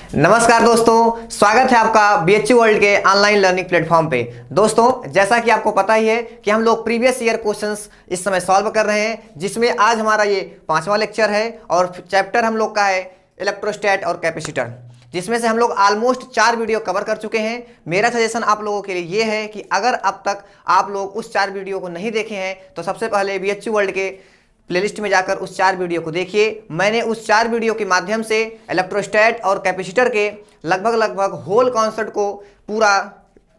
नमस्कार दोस्तों, स्वागत है आपका बीएचयू वर्ल्ड के ऑनलाइन लर्निंग प्लेटफॉर्म पे। दोस्तों, जैसा कि आपको पता ही है कि हम लोग प्रीवियस ईयर क्वेश्चंस इस समय सॉल्व कर रहे हैं, जिसमें आज हमारा ये 5वां लेक्चर है और चैप्टर हम लोग का है इलेक्ट्रोस्टैट और कैपेसिटर, जिसमें से हम लोग ऑलमोस्ट 4 वीडियो कवर कर चुके हैं। मेरा सजेशन आप लोगों के लिए ये है कि अगर अब तक आप लोग उस 4 वीडियो को नहीं देखे हैं तो सबसे पहले बीएचयू वर्ल्ड के प्लेलिस्ट में जाकर उस 4 वीडियो को देखिए। मैंने उस 4 वीडियो के माध्यम से इलेक्ट्रोस्टैट और कैपेसिटर के लगभग होल कॉन्सेप्ट को पूरा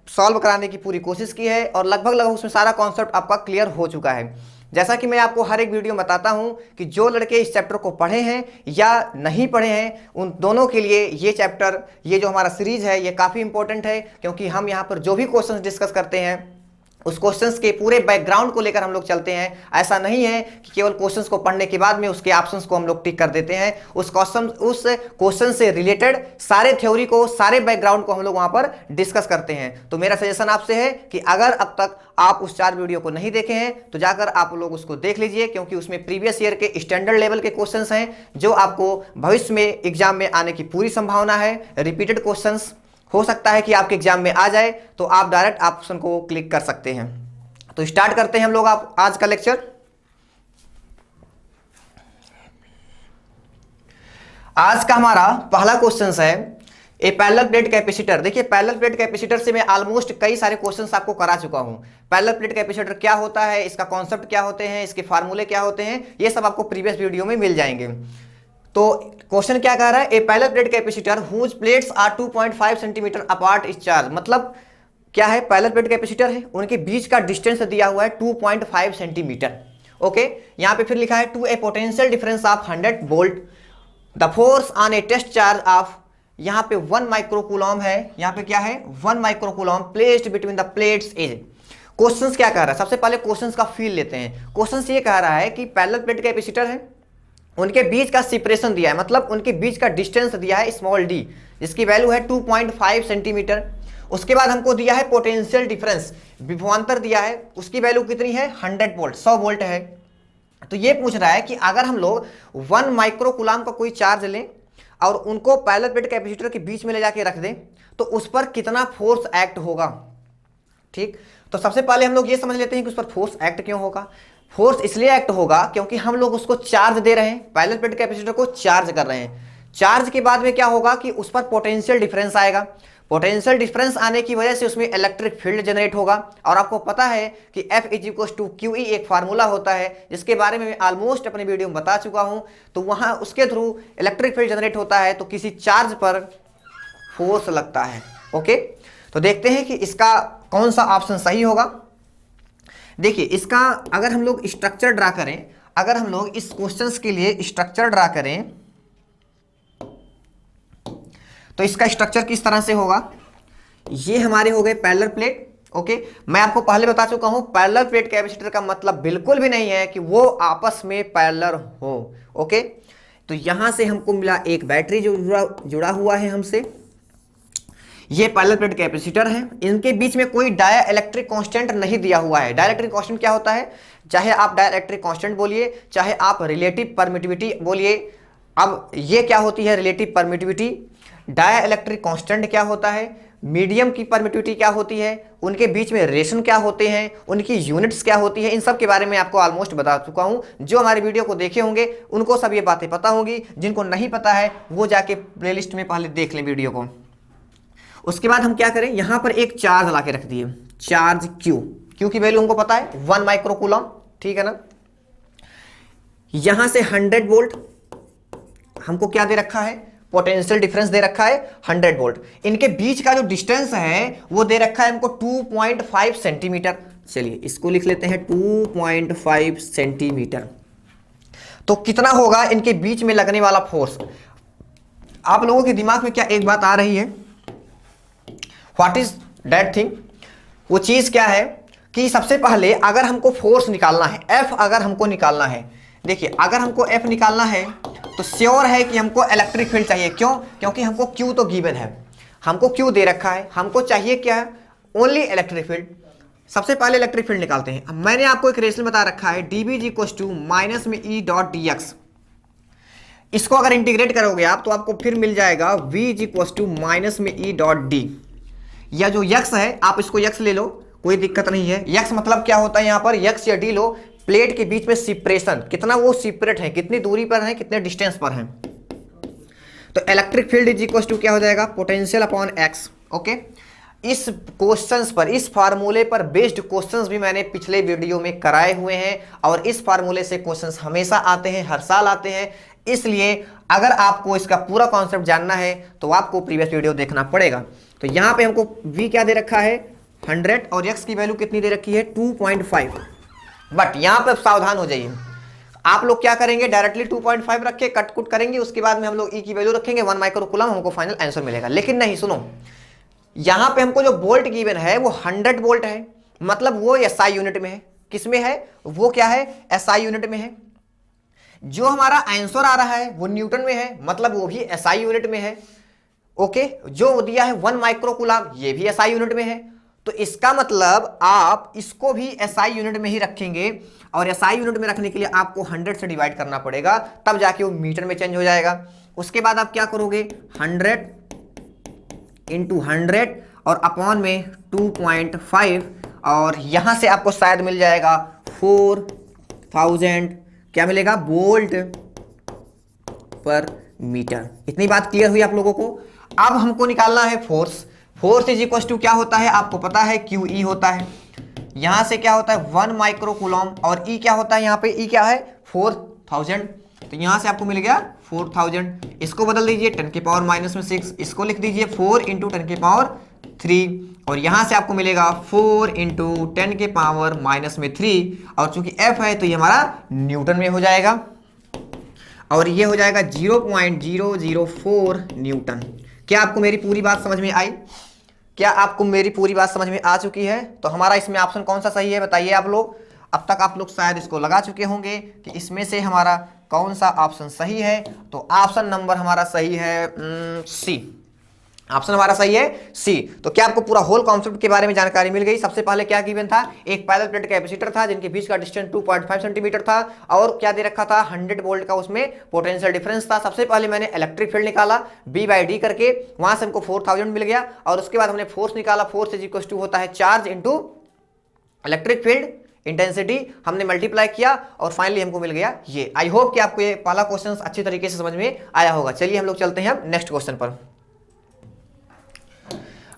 सॉल्व कराने की पूरी कोशिश की है और लगभग उसमें सारा कॉन्सेप्ट आपका क्लियर हो चुका है। जैसा कि मैं आपको हर एक वीडियो में बताता हूं कि जो लड़के इस चैप्टर को पढ़े हैं या नहीं पढ़े हैं, उन दोनों के लिए ये चैप्टर, ये जो हमारा सीरीज है, ये काफ़ी इंपॉर्टेंट है, क्योंकि हम यहाँ पर जो भी क्वेश्चंस डिस्कस करते हैं उस क्वेश्चंस के पूरे बैकग्राउंड को लेकर हम लोग चलते हैं। ऐसा नहीं है कि केवल क्वेश्चंस को पढ़ने के बाद में उसके ऑप्शंस को हम लोग टिक कर देते हैं। उस क्वेश्चन से रिलेटेड सारे थ्योरी को, सारे बैकग्राउंड को हम लोग वहां पर डिस्कस करते हैं। तो मेरा सजेशन आपसे है कि अगर अब तक आप उस 4 वीडियो को नहीं देखे हैं तो जाकर आप लोग उसको देख लीजिए, क्योंकि उसमें प्रीवियस ईयर के स्टैंडर्ड लेवल के क्वेश्चंस हैं जो आपको भविष्य में एग्जाम में आने की पूरी संभावना है। रिपीटेड क्वेश्चंस हो सकता है कि आपके एग्जाम में आ जाए, तो आप डायरेक्ट ऑप्शन को क्लिक कर सकते हैं। तो स्टार्ट करते हैं हम लोग आज का लेक्चर। आज का हमारा पहला क्वेश्चन है ए पैरेलल प्लेट कैपेसिटर। देखिए, पैरेलल प्लेट कैपेसिटर से मैं ऑलमोस्ट कई सारे क्वेश्चंस आपको करा चुका हूं। पैरेलल प्लेट कैपेसिटर क्या होता है, इसका कॉन्सेप्ट क्या होते हैं, इसके फार्मूले क्या होते हैं, ये सब आपको प्रीवियस वीडियो में मिल जाएंगे। तो क्वेश्चन क्या कह रहा है, a parallel plate capacitor whose plates are 2.5 centimetre apart is charge. मतलब क्या है, पैरेलल प्लेट कैपेसिटर है, उनके बीच का डिस्टेंस दिया हुआ है 2.5 सेंटीमीटर। ओके, यहां पे फिर लिखा है to a potential difference of 100 volt the force on a test charge of, यहां पे 1 माइक्रोकूलम है, यहां पे क्या है 1 microcoulomb placed between the plates is. Question क्या कह रहा है, सबसे पहले क्वेश्चन का फील लेते हैं। क्वेश्चन ये कह रहा है कि पैरेलल प्लेट कैपेसिटर है, उनके बीच का सेपरेशन दिया है, मतलब उनके बीच का डिस्टेंस दिया है स्मॉल डी, जिसकी वैल्यू है 2.5 सेंटीमीटर। उसके बाद हमको दिया है पोटेंशियल डिफरेंस, विभवांतर दिया है, उसकी वैल्यू कितनी है 100 वोल्ट, 100 वोल्ट है। तो ये पूछ रहा है कि अगर हम लोग 1 माइक्रोकूलम का कोई चार्ज लें और उनको पैरेलल प्लेट कैपेसिटर के बीच में ले जाके रख दें तो उस पर कितना फोर्स एक्ट होगा। ठीक, तो सबसे पहले हम लोग ये समझ लेते हैं कि उस पर फोर्स एक्ट क्यों होगा। फोर्स इसलिए एक्ट होगा क्योंकि हम लोग उसको चार्ज दे रहे हैं, पैरेलल प्लेट कैपेसिटर को चार्ज कर रहे हैं। चार्ज के बाद में क्या होगा कि उस पर पोटेंशियल डिफरेंस आएगा। पोटेंशियल डिफरेंस आने की वजह से उसमें इलेक्ट्रिक फील्ड जनरेट होगा। और आपको पता है कि F = QE एक फार्मूला होता है, जिसके बारे में मैं ऑलमोस्ट अपने वीडियो में बता चुका हूं। तो वहां उसके थ्रू इलेक्ट्रिक फील्ड जनरेट होता है, तो किसी चार्ज पर फोर्स लगता है। ओके, तो देखते हैं कि इसका कौन सा ऑप्शन सही होगा। देखिए, इसका अगर हम लोग स्ट्रक्चर ड्रा करें, अगर हम लोग इस क्वेश्चंस के लिए स्ट्रक्चर ड्रा करें तो इसका स्ट्रक्चर किस तरह से होगा। ये हमारे हो गए पैरेलल प्लेट। ओके, मैं आपको पहले बता चुका हूं पैरेलल प्लेट कैपेसिटर का मतलब बिल्कुल भी नहीं है कि वो आपस में पैरेलल हो। ओके, तो यहां से हमको मिला एक बैटरी जो जुड़ा हुआ है हमसे। ये पैरेलल प्लेट कैपेसिटर है, इनके बीच में कोई डाइलेक्ट्रिक कांस्टेंट नहीं दिया हुआ है। डाइलेक्ट्रिक कांस्टेंट क्या होता है, चाहे आप डाइलेक्ट्रिक कांस्टेंट बोलिए, चाहे आप रिलेटिव परमिटिविटी बोलिए। अब ये क्या होती है रिलेटिव परमिटिविटी, डाइलेक्ट्रिक कांस्टेंट क्या होता है, मीडियम की परमिटिविटी क्या होती है, उनके बीच में रिलेशन क्या होते हैं, उनकी यूनिट्स क्या होती है, इन सब के बारे में आपको ऑलमोस्ट बता चुका हूं। जो हमारे वीडियो को देखे होंगे उनको सब ये बातें पता होंगी, जिनको नहीं पता है वो जाके प्लेलिस्ट में पहले देख लें वीडियो को। उसके बाद हम क्या करें, यहां पर एक चार्ज ला के रख दिए, चार्ज क्यू की वैल्यू हमको पता है 1 माइक्रोकूलम, ठीक है ना। यहां से 100 वोल्ट हमको क्या दे रखा है, पोटेंशियल डिफरेंस दे रखा है 100 वोल्ट। इनके बीच का जो डिस्टेंस है वो दे रखा है हमको 2.5 सेंटीमीटर। चलिए इसको लिख लेते हैं 2.5 सेंटीमीटर। तो कितना होगा इनके बीच में लगने वाला फोर्स। आप लोगों के दिमाग में क्या एक बात आ रही है, व्हाट इज दैट थिंग। वो चीज क्या है कि सबसे पहले अगर हमको फोर्स निकालना है, F अगर हमको निकालना है, देखिए अगर हमको F निकालना है तो श्योर है कि हमको इलेक्ट्रिक फील्ड चाहिए। क्यों, क्योंकि हमको Q तो गिवन है, हमको Q दे रखा है, हमको चाहिए क्या, ओनली इलेक्ट्रिक फील्ड। सबसे पहले इलेक्ट्रिक फील्ड निकालते हैं। मैंने आपको एक रिलेशन बता रखा है, dB = -में E.dx। इसको अगर इंटीग्रेट करोगे आप तो आपको फिर मिल जाएगा v is equal to minus में ई डॉट डी, या जो यक्स है आप इसको यक्स ले लो, कोई दिक्कत नहीं है। यक्स मतलब क्या होता है यहाँ पर, यक्स या डी लो, प्लेट के बीच में सेपरेशन कितना वो सेपरेट है, कितनी दूरी पर है, कितने डिस्टेंस पर है। तो electric field is equal to क्या हो जाएगा, पोटेंशियल अपॉन एक्स। ओके, इस क्वेश्चंस पर, इस फार्मूले पर बेस्ड क्वेश्चंस भी मैंने पिछले वीडियो में कराए हुए हैं, और इस फार्मूले से क्वेश्चंस हमेशा आते हैं, हर साल आते हैं। इसलिए अगर आपको इसका पूरा कॉन्सेप्ट जानना है तो आपको प्रीवियस वीडियो देखना पड़ेगा। तो यहाँ पे हमको v क्या दे रखा है 100, और x की वैल्यू कितनी दे रखी है 2.5। बट यहाँ पे सावधान हो जाइए, आप लोग क्या करेंगे, डायरेक्टली 2.5 रखे, कट कुट करेंगे, उसके बाद में हम लोग e की वैल्यू रखेंगे 1 माइक्रो कूलम, हमको फाइनल आंसर मिलेगा। लेकिन नहीं, सुनो, यहाँ पे हमको जो वोल्ट गिवन है वो 100 वोल्ट है, मतलब वो SI यूनिट में है। किस में है, वो क्या है, SI यूनिट में है। जो हमारा आंसर आ रहा है वो न्यूटन में है, मतलब वो भी SI यूनिट में है। ओके, जो दिया है 1 माइक्रो कूलम, ये भी SI यूनिट में है। तो इसका मतलब आप इसको भी SI यूनिट में ही रखेंगे, और SI यूनिट में रखने के लिए आपको 100 से डिवाइड करना पड़ेगा, तब जाके वो मीटर में चेंज हो जाएगा। उसके बाद आप क्या करोगे, 100 इंटू 100 और अपॉन में 2.5, और यहां से आपको शायद मिल जाएगा 4000, क्या मिलेगा, वोल्ट पर मीटर। इतनी बात क्लियर हुई आप लोगों को। अब हमको निकालना है force. Force is equal to क्या होता है, आपको पता है QE होता है। यहां से क्या होता है 1 माइक्रो कूलम, और E क्या होता है, यहाँ पे E क्या है 4000। तो यहां से आपको मिल गया 4000। इसको बदल दीजिए 10 के पावर माइनस में 6, इसको लिख दीजिए 4 इंटू 10 के पावर 3, और यहां से आपको मिलेगा 4 इंटू 10 के पावर माइनस में 3, और चूंकि F है तो ये हमारा न्यूटन में हो जाएगा, और ये हो जाएगा 0.004 न्यूटन। क्या आपको मेरी पूरी बात समझ में आई, क्या आपको मेरी पूरी बात समझ में आ चुकी है। तो हमारा इसमें ऑप्शन कौन सा सही है बताइए आप लोग। अब तक आप लोग शायद इसको लगा चुके होंगे कि इसमें से हमारा कौन सा ऑप्शन सही है। तो ऑप्शन नंबर हमारा सही है सी, ऑप्शन हमारा सही है सी। तो क्या आपको पूरा होल कॉन्सेप्ट के बारे में जानकारी मिल गई। सबसे पहले क्या गिवन था, एक पैरेलल प्लेट कैपेसिटर था जिनके बीच का डिस्टेंस 2.5 सेंटीमीटर था, और क्या दे रखा था 100 वोल्ट का उसमें पोटेंशियल डिफरेंस था। सबसे पहले मैंने इलेक्ट्रिक फील्ड निकाला B/D करके, वहां से हमको 4000 मिल गया, और उसके बाद हमने फोर्स निकाला। फोर्स इज इक्वल टू होता है charge into electric field intensity, हमने मल्टीप्लाई किया, और फाइनली हमको मिल गया ये। आई होप कि आपको ये पहला क्वेश्चन अच्छी तरीके से समझ में आया होगा। चलिए हम लोग चलते हैं अब नेक्स्ट क्वेश्चन पर।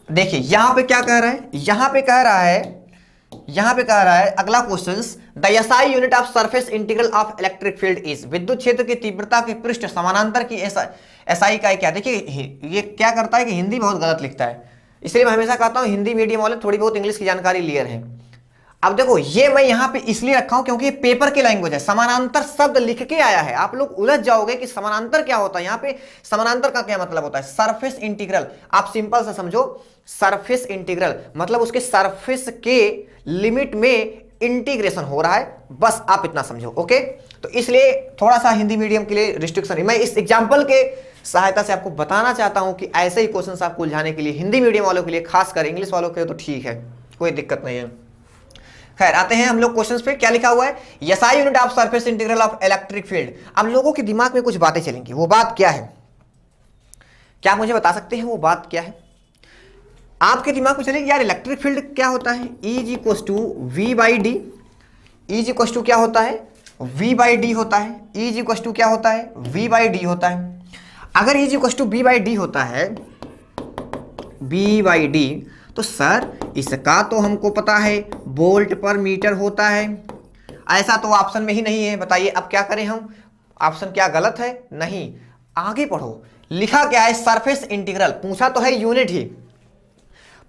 देखिए यहां पे क्या कह रहा है, यहां पे कह रहा है अगला question, the SI unit of surface integral of electric field is, विद्युत क्षेत्र की तीव्रता के पृष्ठ समानांतर की SI इकाई क्या। देखिए ये क्या करता है कि हिंदी बहुत गलत लिखता है, इसलिए मैं हमेशा कहता हूं हिंदी मीडियम वाले थोड़ी बहुत इंग्लिश की जानकारी क्लियर है। अब देखो ये मैं यहां पे इसलिए रखा हूं क्योंकि ये पेपर की लैंग्वेज है, समानांतर शब्द लिख के आया है, आप लोग उलझ जाओगे कि समानांतर क्या होता है। यहां पे समानांतर का क्या मतलब होता है, सरफेस इंटीग्रल। आप सिंपल सा समझो, सरफेस इंटीग्रल मतलब उसके सरफेस के लिमिट में इंटीग्रेशन हो रहा है, बस आप इतना समझो। ओके, तो इसलिए थोड़ा सा हिंदी मीडियम के लिए रिस्ट्रिक्शन है। मैं इस एग्जाम्पल के सहायता से आपको बताना चाहता हूं कि ऐसे ही क्वेश्चन आपको उलझाने के लिए हिंदी मीडियम वालों के लिए, खासकर इंग्लिश वालों के लिए तो ठीक है, कोई दिक्कत नहीं है। खैर आते हैं हम लोग क्वेश्चंस पे। क्या लिखा हुआ है, SI unit of surface integral of electric field. अब लोगों के दिमाग में कुछ बातें चलेंगी, वो बात क्या है, क्या मुझे बता सकते हैं वो बात क्या है। आपके दिमाग में चलेगी यार इलेक्ट्रिक फील्ड क्या होता है, E is equal to V/D, E is equal to क्या होता है V/D होता है, E इज इक्वल टू क्या होता है V/D होता है। अगर E is equal to V/D होता है, V/D, तो सर इसका तो हमको पता है वोल्ट पर मीटर होता है, ऐसा तो ऑप्शन में ही नहीं है। बताइए अब क्या करें हम, ऑप्शन क्या गलत है, नहीं, आगे पढ़ो। लिखा क्या है, सरफेस इंटीग्रल, पूछा तो है यूनिट ही,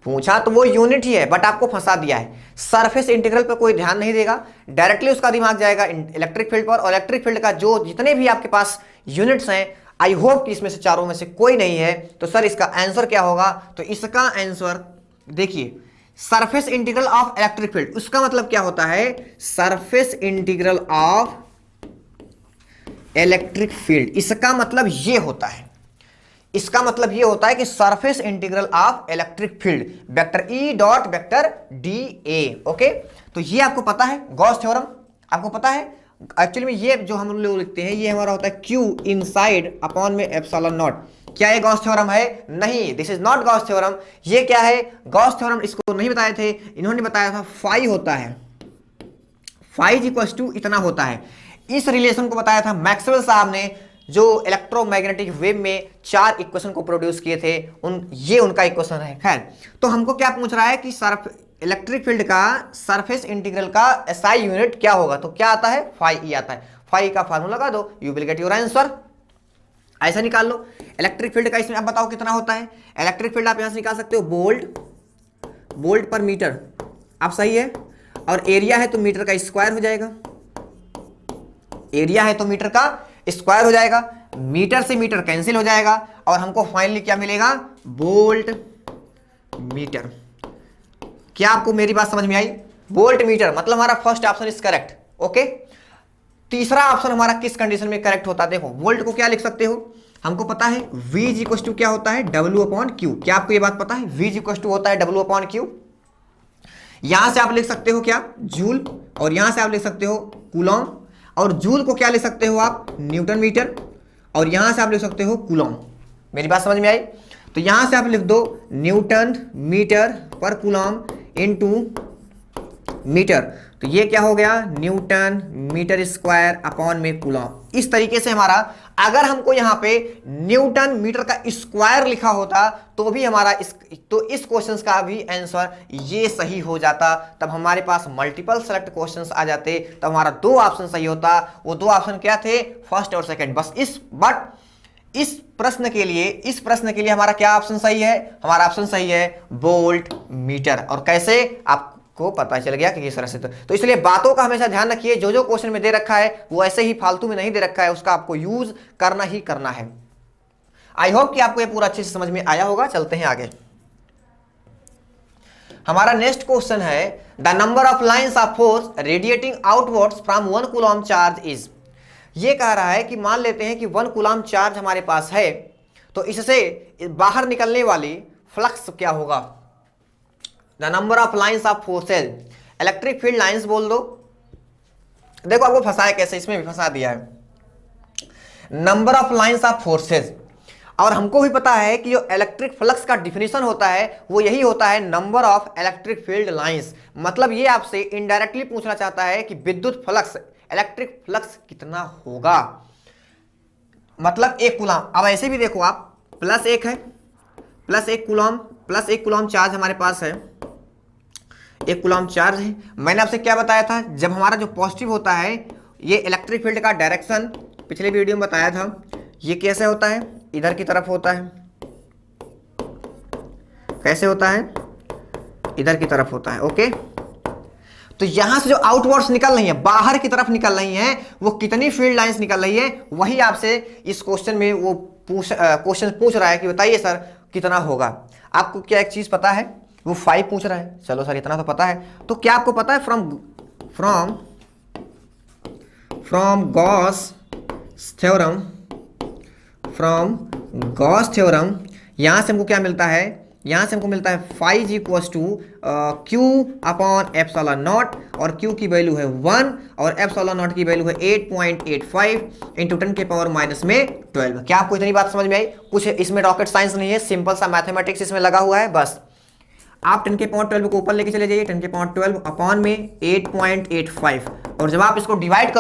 पूछा तो वो यूनिट ही है, बट आपको फंसा दिया है। सरफेस इंटीग्रल पर कोई ध्यान नहीं देगा, डायरेक्टली उसका दिमाग जाएगा इलेक्ट्रिक फील्ड पर, और इलेक्ट्रिक फील्ड का जो जितने भी आपके पास यूनिट्स हैं, आई होप कि इसमें से चारों में से कोई नहीं है। तो सर इसका आंसर क्या होगा, तो इसका आंसर देखिए, surface integral of electric field, उसका मतलब क्या होता है, surface integral of electric field, इसका मतलब ये होता है, इसका मतलब ये होता है कि surface integral of electric field vector E dot vector dA। Okay, तो ये आपको पता है, गॉस थ्योरम आपको पता है, एक्चुअली में ये जो हम लोग लिखते हैं ये हमारा होता है Q इनसाइड अपॉन में एप्सिलॉन नॉट। क्या ये गॉस थ्योरम है? नहीं, this is not Gauss theorem. ये क्या है? गॉस थ्योरम इसको नहीं बताए थे, इन्होंने बताया था फाई होता है, फाई इक्वल्स टू इतना होता है। इस रिलेशन को बताया था मैक्सवेल साहब ने, जो इलेक्ट्रोमैग्नेटिक वेव में 4 इक्वेशन को प्रोड्यूस किए थे, ये उनका इक्वेशन है। खैर, तो हमको क्या पूछ रहा है कि इलेक्ट्रिक फील्ड का सरफेस इंटीग्रल का एसआई यूनिट क्या होगा? तो क्या आता है? फाई ई आता है। फाई का फार्मूला लगा दो, you will get your answer. ऐसा निकाल लो। इलेक्ट्रिक फील्ड का इसमें आप बताओ कितना होता है? इलेक्ट्रिक फील्ड आप यहां से निकाल सकते हो वोल्ट पर मीटर, आप सही है। और एरिया है तो मीटर का स्क्वायर हो जाएगा, एरिया है तो मीटर का स्क्वायर हो जाएगा, मीटर से मीटर कैंसिल हो जाएगा, और हमको फाइनली क्या मिलेगा? Volt meter. क्या आपको मेरी बात समझ में आई? वोल्ट मीटर मतलब हमारा first option is correct. Okay, तीसरा ऑप्शन हमारा किस कंडीशन में करेक्ट होता है? देखो, वोल्ट को क्या लिख सकते हो? हमको पता है V इक्वल टू क्या होता है? W upon Q। क्या आपको ये बात पता है? V इक्वल टू होता है W अपॉन Q। यहां से आप लिख सकते हो क्या? जूल, और यहां से आप लिख सकते हो कूलॉम, और जूल को क्या लिख सकते हो आप? न्यूटन मीटर, और यहां से आप लिख सकते हो कूलॉम। मेरी बात समझ में आई? तो यहां से आप लिख दो न्यूटन मीटर पर कूलॉम इनटू मीटर, तो ये क्या हो गया? न्यूटन मीटर स्क्वायर अपॉन में कूलॉम। इस तरीके से हमारा, अगर हमको यहां पे न्यूटन मीटर का स्क्वायर लिखा होता तो भी हमारा इस क्वेश्चन का भी आंसर ये सही हो जाता। तब हमारे पास मल्टीपल सेलेक्ट क्वेश्चंस आ जाते, तब हमारा 2 ऑप्शन सही होता। वो 2 ऑप्शन क्या थे? फर्स्ट और सेकंड। बस इस प्रश्न के लिए हमारा क्या ऑप्शन सही है? हमारा ऑप्शन सही है वोल्ट मीटर। और कैसे आपको पता चल गया कि किस तरह से। तो इसलिए बातों का हमेशा ध्यान रखिए, जो क्वेश्चन में दे रखा है वो ऐसे ही फालतू में नहीं दे रखा है, उसका आपको यूज करना ही करना है। आई होप कि आपको ये पूरा अच्छे से समझ में आया होगा। चलते हैं आगे। हमारा नेक्स्ट क्वेश्चन है the number of lines of force radiating outwards from 1 Coulomb charge is. ये कह रहा है कि मान लेते हैं कि 1 कूलॉम चार्ज हमारे पास है, तो इससे बाहर निकलने वाली फ्लक्स क्या होगा? The number of lines of forces, electric field lines बोल दो। देखो आपको फंसाया कैसे, इसमें भी फंसा दिया है। Number of lines of forces, और हमको भी पता है कि जो इलेक्ट्रिक फ्लक्स का डिफिनेशन होता है वो यही होता है number of electric field lines. मतलब ये आपसे इनडायरेक्टली पूछना चाहता है कि विद्युत फ्लक्स, इलेक्ट्रिक फ्लक्स कितना होगा, मतलब 1 कूलॉम। अब ऐसे भी देखो आप, +1 है, +1 कूलॉम चार्ज हमारे पास है, 1 कूलॉम चार्ज है। मैंने आपसे क्या बताया था? जब हमारा जो पॉजिटिव होता है, ये इलेक्ट्रिक फील्ड का डायरेक्शन पिछले वीडियो में बताया था, ये कैसे होता है? इधर की तरफ होता है। कैसे होता है? इधर की तरफ होता है। ओके, तो यहां से जो आउटवर्ड्स निकल रही है, बाहर की तरफ निकल रही हैं, वो कितनी फील्ड लाइंस निकल रही है, वही आपसे इस क्वेश्चन में वो क्वेश्चन पूछ रहा है कि बताइए सर कितना होगा। आपको क्या एक चीज पता है? वो 5 पूछ रहा है। चलो सर इतना तो पता है। तो क्या आपको पता है फ्रॉम गॉस थ्योरम, यहां से हमको क्या मिलता है? यहां से हमको मिलता है five equals to Q upon epsilon naught, और Q की वैल्यू है 1 और एप्सिलॉन नॉट की वैल्यू है 8.85 इंटू 10 के पावर माइनस में 12। क्या आपको इतनी बात समझ में आई? कुछ इसमें रॉकेट साइंस नहीं है, सिंपल सा मैथमेटिक्स इसमें लगा हुआ है। बस आप 10 के पावर 12 को ऊपर लेके चले जाइए, 10 के पावर 12 अपॉन में 8.85, और जब आप इसको डिवाइड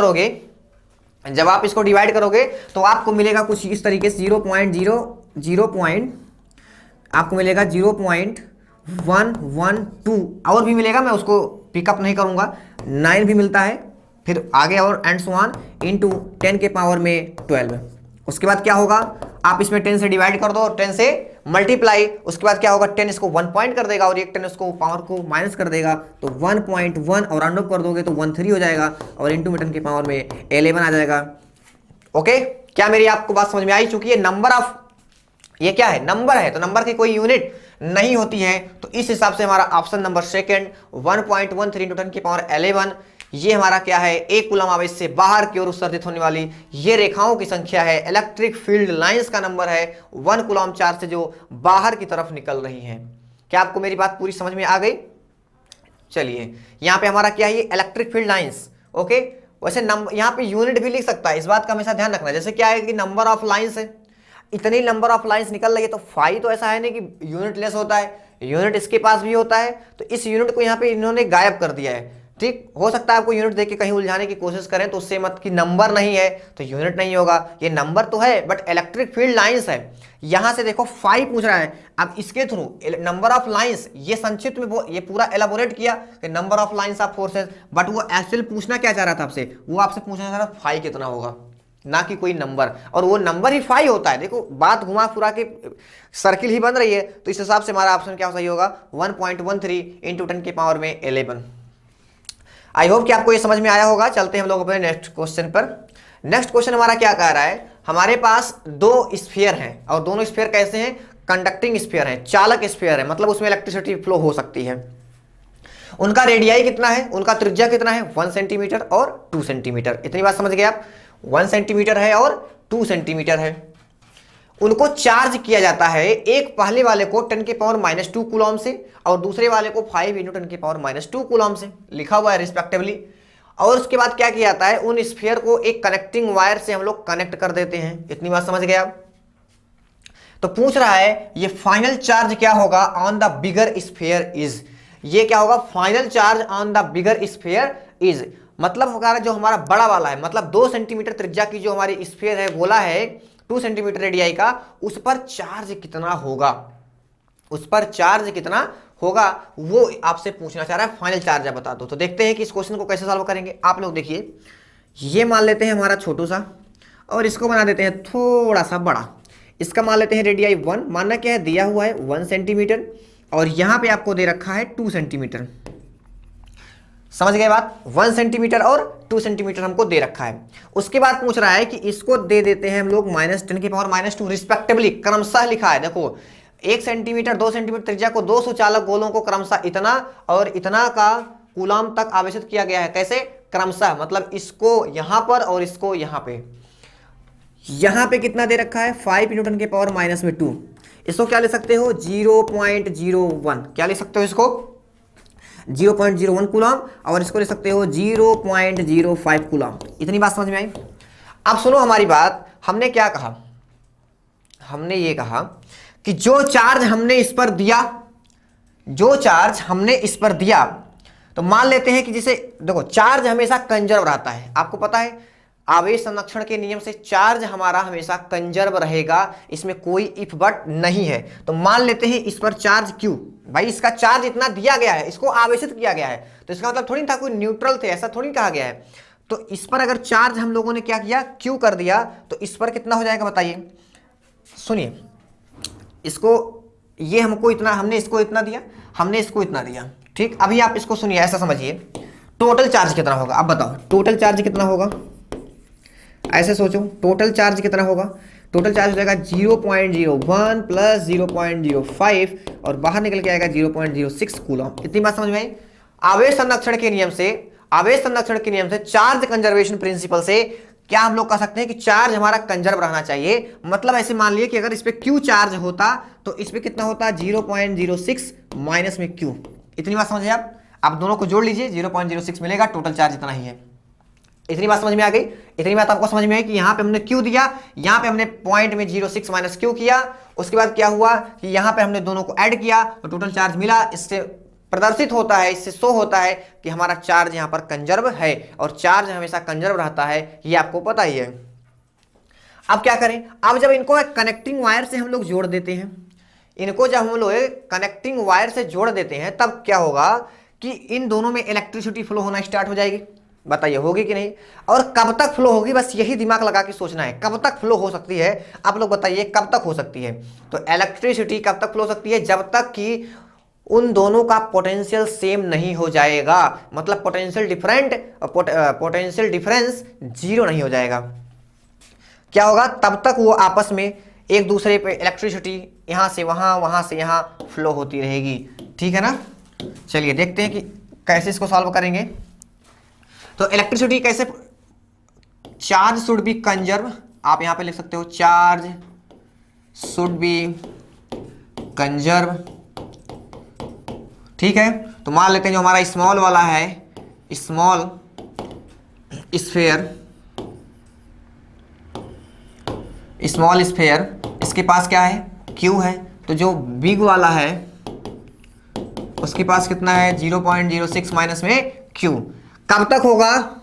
करोगे तो आपको मिलेगा कुछ इस तरीके से 0.0 आपको मिलेगा 0.112, और भी मिलेगा, मैं उसको पिकअप नहीं करूंगा। 9 भी मिलता है, फिर आगे और एंड सो ऑन इंटू 10 के पावर में 12। उसके बाद क्या होगा? आप इसमें 10 से डिवाइड कर दो और 10 से मल्टीप्लाई, उसके बाद क्या होगा? 10 इसको 1 पॉइंट कर देगा और एक 10 इसको पावर को माइनस कर देगा, तो 1.1 और राउंड अप कर दोगे तो 13 हो जाएगा, और इंटू 10 के पावर में 11 आ जाएगा। ओके, क्या मेरी आपको बात समझ में आई? चूंकि ये नंबर ऑफ, ये क्या है? नंबर है, तो नंबर की कोई यूनिट नहीं होती है, तो इस हिसाब से हमारा ऑप्शन नंबर सेकंड 1.13 इंटू 10 की पावर 11, ये हमारा क्या है? 1 कूलम आवेश से बाहर की ओर उत्सर्जित होने वाली ये रेखाओं की संख्या है। इलेक्ट्रिक फील्ड लाइंस का नंबर है 1 कूलम चार्ज से जो बाहर की तरफ निकल रही हैं। क्या आपको मेरी बात पूरी समझ में आ गई? चलिए, यहां पे हमारा क्या है? ये इलेक्ट्रिक फील्ड लाइंस। ओके, वैसे नंबर यहाँ पे यूनिट भी लिख सकता है, इस बात का हमेशा ध्यान रखना। जैसे क्या है कि नंबर ऑफ लाइंस है, इतनी नंबर ऑफ लाइंस निकल रही है, तो फाइव तो ऐसा है नहीं कि यूनिट लेस होता है, यूनिट इसके पास भी होता है, तो इस यूनिट को यहाँ पे इन्होंने गायब कर दिया है। ठीक, हो सकता है आपको यूनिट देख के कहीं उलझाने की कोशिश करें, तो उससे मत कि नंबर नहीं है तो यूनिट नहीं होगा, ये नंबर तो है बट इलेक्ट्रिक फील्ड लाइंस है। यहां से देखो 5 पूछ रहा है, अब इसके थ्रू नंबर ऑफ लाइंस, ये संक्षिप्त में ये पूरा एलाबोरेट किया कि number of lines of forces, but वो एक्चुअल पूछना क्या चाह रहा था आपसे, वो आपसे पूछना चाह रहा था 5 कितना होगा, ना कि कोई नंबर, और वो नंबर ही 5 होता है। देखो बात घुमा फिरा के सर्किल ही बन रही है, तो इस हिसाब से हमारा ऑप्शन क्या सही होगा, 1.13 इंटू 10 की पावर में 11। आई होप कि आपको ये समझ में आया होगा। चलते हैं हम लोग अपने नेक्स्ट क्वेश्चन पर। नेक्स्ट क्वेश्चन हमारा क्या कह रहा है, हमारे पास दो स्फीयर हैं, और दोनों स्फीयर कैसे हैं, कंडक्टिंग स्फीयर हैं, चालक स्फीयर है, मतलब उसमें इलेक्ट्रिसिटी फ्लो हो सकती है। उनका रेडियाई कितना है, उनका त्रिज्या कितना है, 1 सेंटीमीटर और 2 सेंटीमीटर। इतनी बात समझ गए आप, 1 सेंटीमीटर है और 2 सेंटीमीटर है। उनको चार्ज किया जाता है, एक पहले वाले को 10 के पावर -2 कूलम से, और दूसरे वाले को 5 × 10 के पावर -2 कूलम से, लिखा हुआ है रिस्पेक्टिवली। और उसके बाद क्या किया जाता है, उन स्फीयर को एक कनेक्टिंग वायर से हम लोग कनेक्ट कर देते हैं। इतनी बात समझ गए आप। तो पूछ रहा है ये फाइनल चार्ज क्या होगा on the bigger sphere is, ये क्या होगा, final charge on the bigger sphere is, मतलब हमारा जो हमारा बड़ा वाला है, मतलब 2 सेंटीमीटर त्रिज्या की जो हमारी स्फीयर है, गोला है 2 सेंटीमीटर रेडियाई का, उस पर चार्ज कितना होगा, उस पर चार्ज कितना होगा, वो आपसे पूछना चाह रहा है। फाइनल चार्ज है बता दो। तो देखते हैं कि इस क्वेश्चन को कैसे सॉल्व करेंगे। आप लोग देखिए, ये मान लेते हैं हमारा छोटू सा, और इसको बना देते हैं थोड़ा सा बड़ा। इसका मान लेते हैं रेडियाई 1, मानना क्या है, दिया हुआ है 1 सेंटीमीटर, और यहां पे आपको दे रखा है 2 सेंटीमीटर। समझ गए बात, 1 सेंटीमीटर और 2 सेंटीमीटर हमको दे रखा है। उसके बाद पूछ रहा है कि इसको दे देते हैं हम लोग -10 के पावर -2 रिस्पेक्टिवली, क्रमशः लिखा है। देखो 1 सेंटीमीटर 2 सेंटीमीटर त्रिज्या को 2 सुचालक गोलों को क्रमशः इतना और इतना का कूलम तक आवेशित किया गया है। कैसे, क्रमशः, मतलब इसको यहां पर और इसको यहां पे। यहां पे कितना दे रखा है, 5 × 10 के पावर -2। इसको क्या ले सकते हो, 0.01, क्या ले सकते हो इसको, 0.01 कूलम, और इसको ले सकते हो 0.05 कूलम। इतनी बात समझ में आई। अब सुनो हमारी बात, हमने क्या कहा, हमने ये कहा कि जो चार्ज हमने इस पर दिया, जो चार्ज हमने इस पर दिया, तो मान लेते हैं कि जैसे देखो चार्ज हमेशा कंजर्व रहता है, आपको पता है आवेश संरक्षण के नियम से चार्ज हमारा हमेशा कंजर्व रहेगा, इसमें कोई इफ बट नहीं है। तो मान लेते हैं इस पर चार्ज Q, भाई इसका चार्ज इतना दिया गया है, इसको आवेशित किया गया है, तो इसका मतलब थोड़ी था कोई न्यूट्रल थे, ऐसा थोड़ी कहा गया है। तो इस पर अगर चार्ज हम लोगों ने क्या किया, Q कर दिया, तो इस पर कितना हो जाएगा बताइए। सुनिए, इसको ये हमको इतना, हमने इसको इतना दिया, हमने इसको इतना दिया, ठीक। अभी आप इसको सुनिए, ऐसा समझिए, टोटल चार्ज कितना होगा, अब बताओ टोटल चार्ज कितना होगा, ऐसे सोचो टोटल चार्ज कितना होगा। टोटल चार्ज हो जाएगा 0.01 + 0.05, और बाहर निकल के आएगा 0.06 कूलम। इतनी बात समझ में आई। आवेश संरक्षण के नियम से, आवेश संरक्षण के नियम से, चार्ज कंजर्वेशन प्रिंसिपल से क्या हम लोग कह सकते हैं कि चार्ज हमारा कंजर्व रहना चाहिए। मतलब ऐसे मान लिए कि अगर इस पे Q चार्ज होता तो इस पे कितना होता, 0.06 माइनस में Q। इतनी बात समझिए आप दोनों को जोड़ लीजिए, 0.06 मिलेगा, टोटल चार्ज इतना ही है। इतनी बात समझ में आ गई। इतनी बात आपको समझ में आई कि यहाँ पे हमने Q दिया, यहाँ पे हमने पॉइंट में 0.6 माइनस Q किया, उसके बाद क्या हुआ कि यहाँ पे हमने दोनों को ऐड किया तो टोटल चार्ज मिला। इससे प्रदर्शित होता है, इससे शो होता है कि हमारा चार्ज यहाँ पर कंजर्व है, और चार्ज हमेशा कंजर्व रहता है, ये आपको पता ही है। अब क्या करें, अब जब इनको एक कनेक्टिंग वायर से हम लोग जोड़ देते हैं, इनको जब हम लोग कनेक्टिंग वायर से जोड़ देते हैं, तब क्या होगा कि इन दोनों में इलेक्ट्रिसिटी फ्लो होना स्टार्ट हो जाएगी। बताइए होगी कि नहीं, और कब तक फ्लो होगी, बस यही दिमाग लगा के सोचना है, कब तक फ्लो हो सकती है। आप लोग बताइए कब तक हो सकती है। तो इलेक्ट्रिसिटी कब तक फ्लो हो सकती है, जब तक कि उन दोनों का पोटेंशियल सेम नहीं हो जाएगा, मतलब पोटेंशियल डिफरेंस 0 नहीं हो जाएगा। क्या होगा, तब तक वो आपस में एक दूसरे पे इलेक्ट्रिसिटी यहाँ से वहाँ, वहाँ से यहाँ फ्लो होती रहेगी, ठीक है ना। चलिए देखते हैं कि कैसे इसको सॉल्व करेंगे। तो इलेक्ट्रिसिटी कैसे, चार्ज शुड बी कंजर्व, आप यहां पे लिख सकते हो चार्ज शुड बी कंजर्व, ठीक है। तो मान लेते हैं जो हमारा स्मॉल वाला है, स्मॉल स्फेयर, स्मॉल स्फेयर, इसके पास क्या है, क्यू है। तो जो बिग वाला है उसके पास कितना है, 0.06 माइनस में क्यू। कब तक होगा,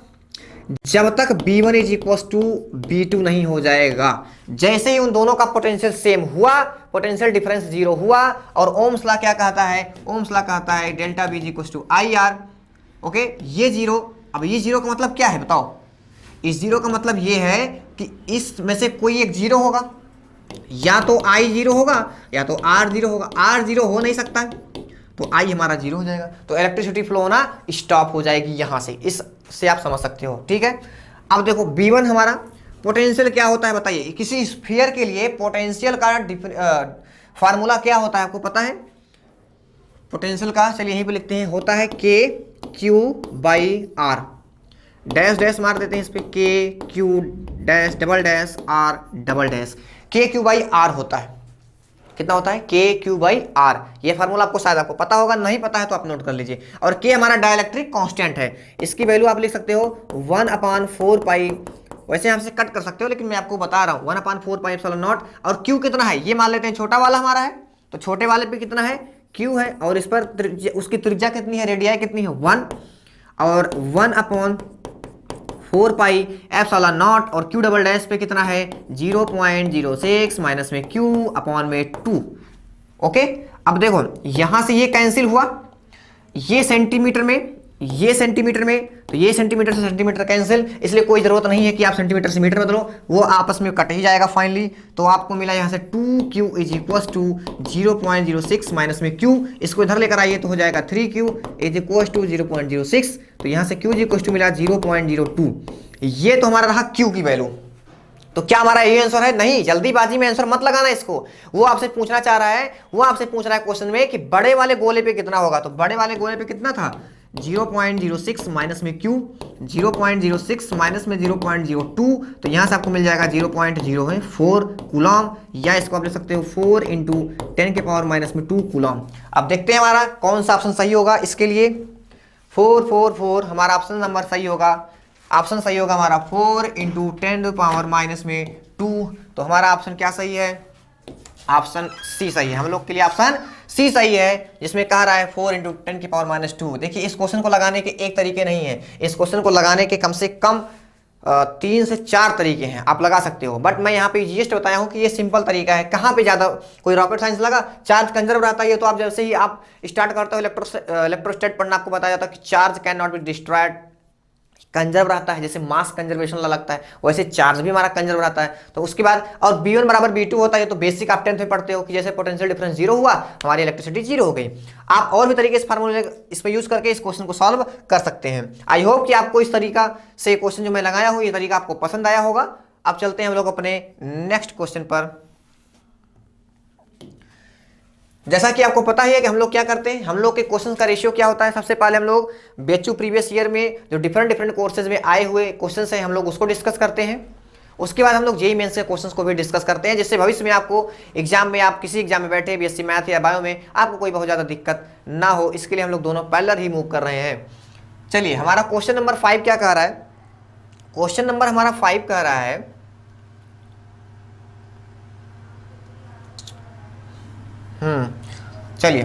जब तक B1 is equal to B2 नहीं हो जाएगा। जैसे ही उन दोनों का पोटेंशियल सेम हुआ, पोटेंशियल डिफरेंस जीरो हुआ, और ओम्स लॉ क्या कहता है, ओम्स लॉ कहता है delta B is equal to IR। Okay, ये जीरो, अब ये जीरो का मतलब क्या है बताओ, इस जीरो का मतलब ये है कि इसमें से कोई एक जीरो होगा, या तो I जीरो होगा या तो R जीरो होगा। R जीरो हो नहीं सकता है, तो I हमारा जीरो हो जाएगा, तो इलेक्ट्रिसिटी फ्लो होना स्टॉप हो जाएगी यहां से। इससे आप समझ सकते हो, ठीक है। अब देखो B1 हमारा पोटेंशियल क्या होता है बताइए, किसी स्फीयर के लिए पोटेंशियल का फार्मूला क्या होता है आपको पता है, पोटेंशियल का, चलिए यहीं पे लिखते हैं, होता है K/Q/R, डैश डैश मार देते हैं इस पे, K/Q dash double dash R double dash, K/Q/R होता है। कितना होता है, K/Q/R। ये फार्मूला आपको शायद आपको पता होगा, नहीं पता है तो आप नोट कर लीजिए। और K हमारा डाइलेक्ट्रिक कांस्टेंट है, इसकी वैल्यू आप लिख सकते हो 1/4 पाई, वैसे हमसे कट कर सकते हो लेकिन मैं आपको बता रहा हूँ 1/4 पाई एप्सिलॉन नॉट। और Q कितना है ये मान लेते हैं, छोटा वाला हमारा है, तो छोटे वाले पे कितना है, Q है, और इस पर उसकी त्रिज्या कितनी है, रेडियाई कितनी है 1, और 1/4 पाई एप्सिलॉन नॉट, और Q डबल डैश पे कितना है 0.06 माइनस में Q अपॉन में 2। ओके, अब देखो यहां से ये कैंसिल हुआ, ये सेंटीमीटर में, ये सेंटीमीटर में, तो ये सेंटीमीटर से सेंटीमीटर कैंसिल, इसलिए कोई जरूरत नहीं है कि आप सेंटीमीटर से मीटर बदलो, वो आपस में कट ही जाएगा फाइनली। तो आपको मिला यहाँ से 2Q is equal to 0.06 minus में Q, इसको इधर लेकर आइए तो हो जाएगा 3Q इज इक्वल टू 0.06, तो यहाँ से Q इज इक्वल टू मिला 0.02। ये तो हमारा रहा Q की वैल्यू। तो क्या हमारा ये आंसर है, नहीं, जल्दीबाजी में आंसर मत लगाना इसको। वो आपसे पूछना चाह रहा है, वो आपसे पूछ रहा है क्वेश्चन में कि बड़े वाले गोले पे कितना होगा, तो बड़े वाले गोले पे कितना था 0.06 माइनस में Q, 0.06 माइनस में 0.02, तो यहां से आपको मिल जाएगा 0.04 कूलम, या इसको आप ले सकते हो 4 इंटू 10 के पावर माइनस में 2 कूलम। अब देखते हैं हमारा कौन सा ऑप्शन सही होगा। इसके लिए 4 हमारा ऑप्शन नंबर सही होगा, ऑप्शन सही होगा हमारा 4 इंटू 10 पावर माइनस में 2। तो हमारा ऑप्शन क्या सही है, ऑप्शन सी सही है, हम लोग के लिए ऑप्शन सी सही है, जिसमें कह रहा है 4 इंटू 10 की पावर माइनस 2। देखिए इस क्वेश्चन को लगाने के एक तरीके नहीं है, इस क्वेश्चन को लगाने के कम से कम 3 से 4 तरीके हैं, आप लगा सकते हो, बट मैं यहाँ पे इजीएस्ट बताया हूँ कि ये सिंपल तरीका है। कहाँ पे ज़्यादा कोई रॉकेट साइंस लगा, चार्ज कंजर्व रहता है, तो आप जैसे ही आप स्टार्ट करते हो इलेक्ट्रोस्टैट पढ़ना, आपको बताया जाता है कि charge can not be destroyed, conserve रहता है, जैसे मास कंजर्वेशन लगता है वैसे चार्ज भी हमारा कंजर्व रहता है। तो उसके बाद और B1 बराबर B2 होता है, तो बेसिक आप 10th में पढ़ते हो कि जैसे पोटेंशियल डिफरेंस जीरो हुआ, हमारी इलेक्ट्रिसिटी जीरो हो गई। आप और भी तरीके इस फार्मूले इसमें यूज करके इस क्वेश्चन को सॉल्व कर सकते हैं। आई होप कि आपको इस तरीका से क्वेश्चन जो मैं लगाया हूँ, ये तरीका आपको पसंद आया होगा। अब चलते हैं हम लोग अपने नेक्स्ट क्वेश्चन पर। जैसा कि आपको पता ही है कि हम लोग क्या करते हैं, हम लोग के क्वेश्चन का रेशियो क्या होता है। सबसे पहले हम लोग BHU प्रीवियस ईयर में जो डिफरेंट कोर्सेज में आए हुए क्वेश्चंस हैं, हम लोग उसको डिस्कस करते हैं। उसके बाद हम लोग JEE मेंस के क्वेश्चंस को भी डिस्कस करते हैं, जिससे भविष्य में आपको एग्जाम में, आप किसी एग्जाम में बैठे BSc मैथ या बायो में, आपको कोई बहुत ज़्यादा दिक्कत ना हो। इसके लिए हम लोग दोनों पैरेलल ही मूव कर रहे हैं। चलिए हमारा क्वेश्चन नंबर 5 क्या कह रहा है, क्वेश्चन नंबर हमारा 5 कह रहा है चलिए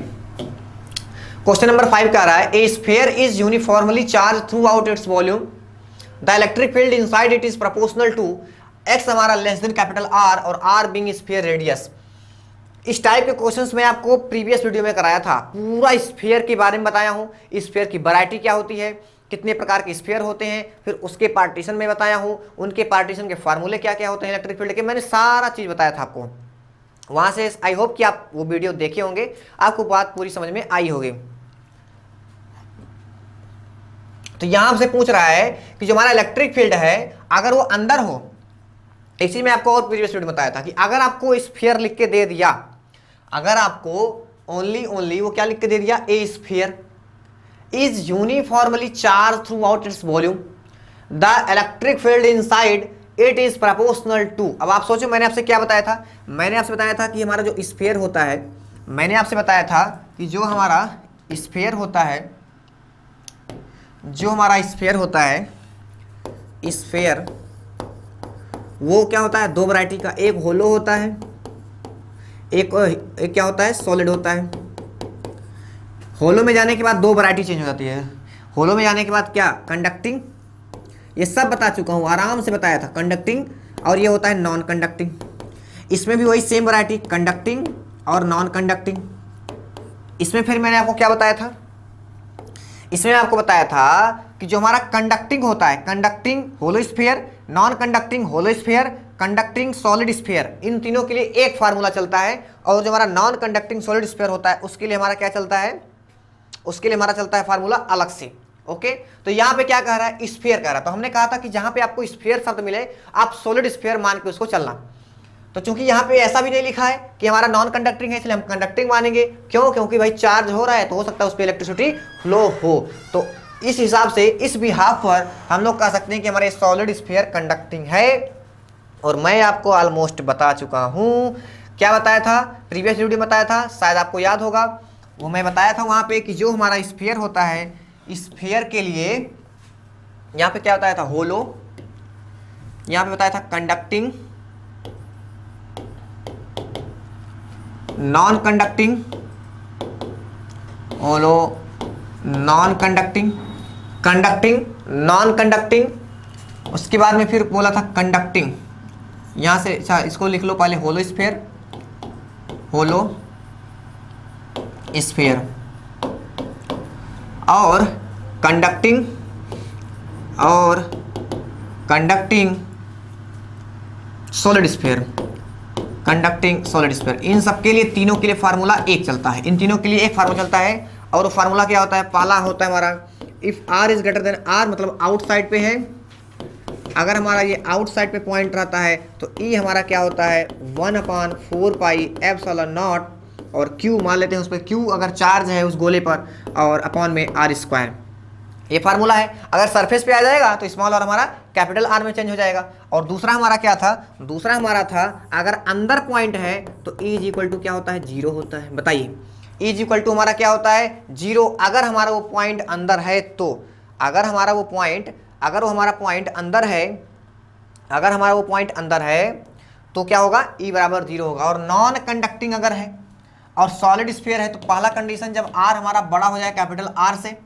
क्वेश्चन नंबर 5 कह रहा है, a sphere is uniformly charge throughout its volume, the electric field inside it is proportional to x हमारा लेस देन कैपिटल R और R बीइंग स्फीयर रेडियस। इस टाइप के क्वेश्चंस मैं आपको प्रीवियस वीडियो में कराया था, पूरा स्फीयर के बारे में बताया हूं, स्फीयर की वैरायटी क्या होती है, कितने प्रकार के स्फीयर होते हैं, फिर उसके पार्टीशन में बताया हूं, उनके पार्टीशन के फार्मूले क्या क्या होते हैं इलेक्ट्रिक फील्ड के, मैंने सारा चीज बताया था आपको वहां से। आई होप कि आप वो वीडियो देखे होंगे, आपको बात पूरी समझ में आई होगी। तो यहां आपसे पूछ रहा है कि जो हमारा इलेक्ट्रिक फील्ड है, अगर वो अंदर हो, एक चीज मैं आपको और प्रीवियस वीडियो में बताया था कि अगर आपको स्फीयर लिख के दे दिया, अगर आपको ओनली वो क्या लिख के दे दिया, a sphere is uniformly charge throughout its volume, the electric field inside it is proportional to. अब आप सोचो मैंने आपसे क्या बताया था, मैंने आपसे बताया था कि हमारा जो स्फीयर होता है, मैंने आपसे बताया था कि जो हमारा स्फीयर होता है, जो हमारा स्फीयर होता है स्फेयर वो क्या होता है, दो वैरायटी का, एक होलो होता है, एक क्या होता है, सॉलिड होता है। होलो में जाने के बाद दो वैरायटी चेंज हो जाती है। होलो में जाने के बाद क्या, कंडक्टिंग, ये सब बता चुका हूँ, आराम से बताया था, कंडक्टिंग, और ये होता है नॉन कंडक्टिंग। इसमें भी वही सेम वैरायटी, कंडक्टिंग और नॉन कंडक्टिंग। इसमें फिर मैंने आपको क्या बताया था, इसमें आपको बताया था कि जो हमारा कंडक्टिंग होता है, conducting hollow sphere, non conducting hollow sphere, conducting solid sphere, इन तीनों के लिए एक फार्मूला चलता है। और जो हमारा नॉन कंडक्टिंग सॉलिड स्फीयर होता है उसके लिए हमारा क्या चलता है, उसके लिए हमारा चलता है फार्मूला अलग से। ओके, तो यहाँ पे क्या कह रहा है, स्फीयर कह रहा है। तो हमने कहा था कि जहां पे आपको स्फीयर शब्द मिले आप सॉलिड स्फीयर मान के उसको चलना। तो चूंकि यहाँ पे ऐसा भी नहीं लिखा है कि हमारा नॉन कंडक्टिंग है इसलिए हम कंडक्टिंग मानेंगे, क्यों, क्योंकि भाई चार्ज हो रहा है तो हो सकता है उस पर इलेक्ट्रिसिटी फ्लो हो। तो इस हिसाब से इस बिहाफ पर हम लोग कह सकते हैं कि हमारे सॉलिड स्फीयर कंडक्टिंग है। और मैं आपको ऑलमोस्ट बता चुका हूँ, क्या बताया था, प्रीवियस वीडियो में बताया था, शायद आपको याद होगा, वो मैं बताया था वहाँ पे कि जो हमारा स्फीयर होता है, स्फीयर के लिए यहाँ पे क्या बताया था, होलो, यहाँ पे बताया था conducting, non conducting, hollow, non conducting, conducting, non conducting, उसके बाद में फिर बोला था कंडक्टिंग। यहाँ से अच्छा इसको लिख लो पहले, होलो स्फीयर, होलो स्फीयर, और कंडक्टिंग, और conducting solid sphere, conducting solid sphere, इन सब के लिए, तीनों के लिए फार्मूला एक चलता है, इन तीनों के लिए एक फार्मूला चलता है। और वो फार्मूला क्या होता है, पहला होता है हमारा if R is greater than R, मतलब आउटसाइड पे है, अगर हमारा ये आउटसाइड पे पॉइंट रहता है तो ई हमारा क्या होता है 1/4 पाई एप्सिलॉन नॉट, और क्यू मान लेते हैं उस पर, क्यू अगर चार्ज है उस गोले पर, और अपॉन में आर स्क्वायर, ये फार्मूला है। अगर सरफेस पे आ जाएगा तो स्मॉल आर हमारा कैपिटल आर में चेंज हो जाएगा। और दूसरा हमारा क्या था, दूसरा हमारा था अगर अंदर पॉइंट है तो ई इज इक्वल टू क्या होता है, जीरो होता है। बताइए, ई इज इक्वल टू हमारा क्या होता है, जीरो, अगर हमारा वो पॉइंट अंदर है तो, अगर हमारा वो पॉइंट, अगर वो हमारा पॉइंट अंदर है, अगर हमारा वो पॉइंट अंदर है तो क्या होगा, ई बराबर जीरो होगा। और नॉन कंडक्टिंग अगर है और सॉलिड स्फीयर है तो पहला कंडीशन जब आर हमारा बड़ा हो जाए कैपिटल आर से,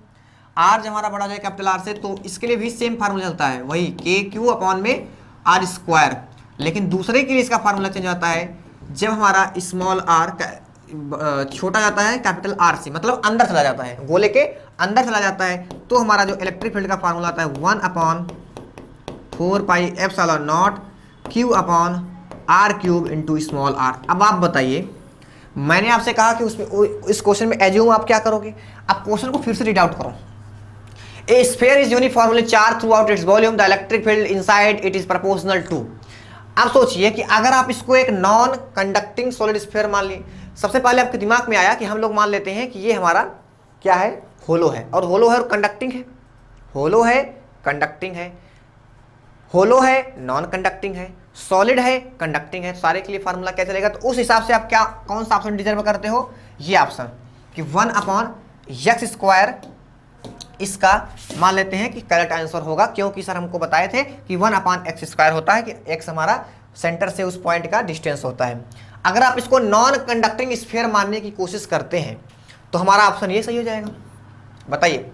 आर जब हमारा बड़ा हो जाए कैपिटल आर से, तो इसके लिए भी सेम फार्मूला चलता है, वही के क्यू अपॉन में आर स्क्वायर। लेकिन दूसरे के लिए इसका फार्मूला चेंज होता है जब हमारा स्मॉल आर छोटा जाता है कैपिटल आर से, मतलब अंदर चला जाता है, गोले के अंदर चला जाता है, तो हमारा जो इलेक्ट्रिक फील्ड का फार्मूला आता है 1/4 pi epsilon naught Q upon R cube into small R. अब आप बताइए, मैंने आपसे कहा कि उसमें इस क्वेश्चन में एज्यूम आप क्या करोगे, आप क्वेश्चन को फिर से रीड आउट करो। A sphere is uniformly charge throughout its volume, the electric field inside it is proportional to. अब सोचिए कि अगर आप इसको एक नॉन कंडक्टिंग सॉलिड स्फीयर मान ली, सबसे पहले आपके दिमाग में आया कि हम लोग मान लेते हैं कि ये हमारा क्या है, होलो है, और होलो है और कंडक्टिंग है, होलो है कंडक्टिंग है, होलो है नॉन कंडक्टिंग है, सॉलिड है कंडक्टिंग है, सारे के लिए फार्मूला क्या चलेगा। तो उस हिसाब से आप क्या, कौन सा ऑप्शन डिजर्व करते हो, ये ऑप्शन कि 1/x², इसका मान लेते हैं कि करेक्ट आंसर होगा, क्योंकि सर हमको बताए थे कि 1/x² होता है, कि x हमारा सेंटर से उस पॉइंट का डिस्टेंस होता है। अगर आप इसको नॉन कंडक्टिंग स्फीयर मानने की कोशिश करते हैं तो हमारा ऑप्शन ये सही हो जाएगा। बताइए,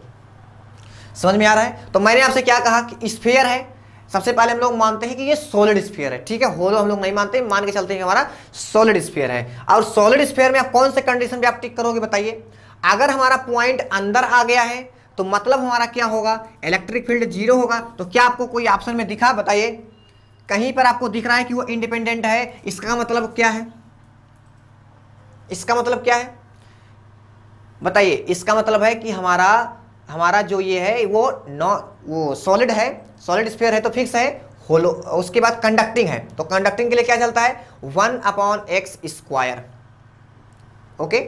समझ में आ रहा है। तो मैंने आपसे क्या कहा कि स्फीयर है, सबसे पहले हम लोग मानते हैं कि ये सॉलिड स्फीयर है, ठीक है, होलो हम लोग नहीं मानते, मान के चलते हैं कि हमारा सॉलिड स्फीयर है। और सॉलिड स्फीयर में आप कौन से कंडीशन पे आप टिक करोगे, बताइए। अगर हमारा पॉइंट अंदर आ गया है तो मतलब हमारा क्या होगा, इलेक्ट्रिक फील्ड जीरो होगा। तो क्या आपको कोई ऑप्शन में दिखा, बताइए, कहीं पर आपको दिख रहा है कि वो इंडिपेंडेंट है, इसका मतलब क्या है, इसका मतलब क्या है, बताइए। इसका मतलब है कि हमारा जो ये है वो सॉलिड है, सॉलिड स्फीयर है तो फिक्स है, होलो, उसके बाद कंडक्टिंग है, तो कंडक्टिंग के लिए क्या चलता है 1/x²। ओके,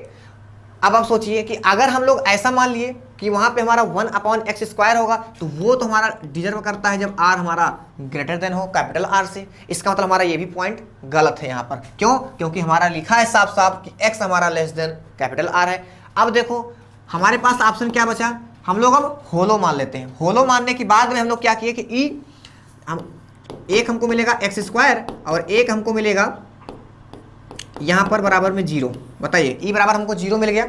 अब आप सोचिए कि अगर हम लोग ऐसा मान लिए कि वहां पे हमारा 1/x² होगा, तो वो तो हमारा डिजर्व करता है जब r हमारा ग्रेटर देन हो कैपिटल R से। इसका मतलब हमारा ये भी पॉइंट गलत है यहाँ पर, क्यों, क्योंकि हमारा लिखा है साफ साफ कि x हमारा लेस देन कैपिटल R है। अब देखो हमारे पास ऑप्शन क्या बचा, हम लोग अब होलो मान लेते हैं। होलो मानने के बाद में हम लोग क्या किए कि ई हम एक हमको मिलेगा एक्स स्क्वायर और एक हमको मिलेगा यहाँ पर बराबर में 0। बताइए ई बराबर हमको 0 मिल गया।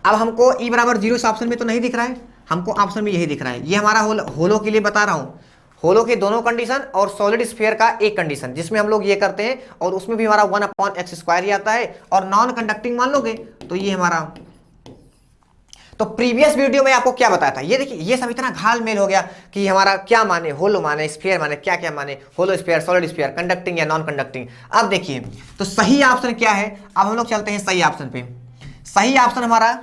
अब हमको ई बराबर 0 इस ऑप्शन में तो नहीं दिख रहा है, हमको ऑप्शन में यही दिख रहा है। ये हमारा होलो के लिए बता रहा हूँ, होलो के दोनों कंडीशन और सॉलिड स्फीयर का एक कंडीशन जिसमें हम लोग ये करते हैं, और उसमें भी हमारा 1/x² ही आता है। और नॉन कंडक्टिंग मान लोगे तो ये हमारा, तो प्रीवियस वीडियो में आपको क्या बताया था, ये देखिए ये सब इतना घाल मेल हो गया कि हमारा क्या माने, होलो माने, स्फीयर माने, क्या क्या माने, hollow sphere, solid sphere, conducting या नॉन कंडक्टिंग। अब देखिए तो सही ऑप्शन क्या है, अब हम लोग चलते हैं सही ऑप्शन पे। सही ऑप्शन हमारा,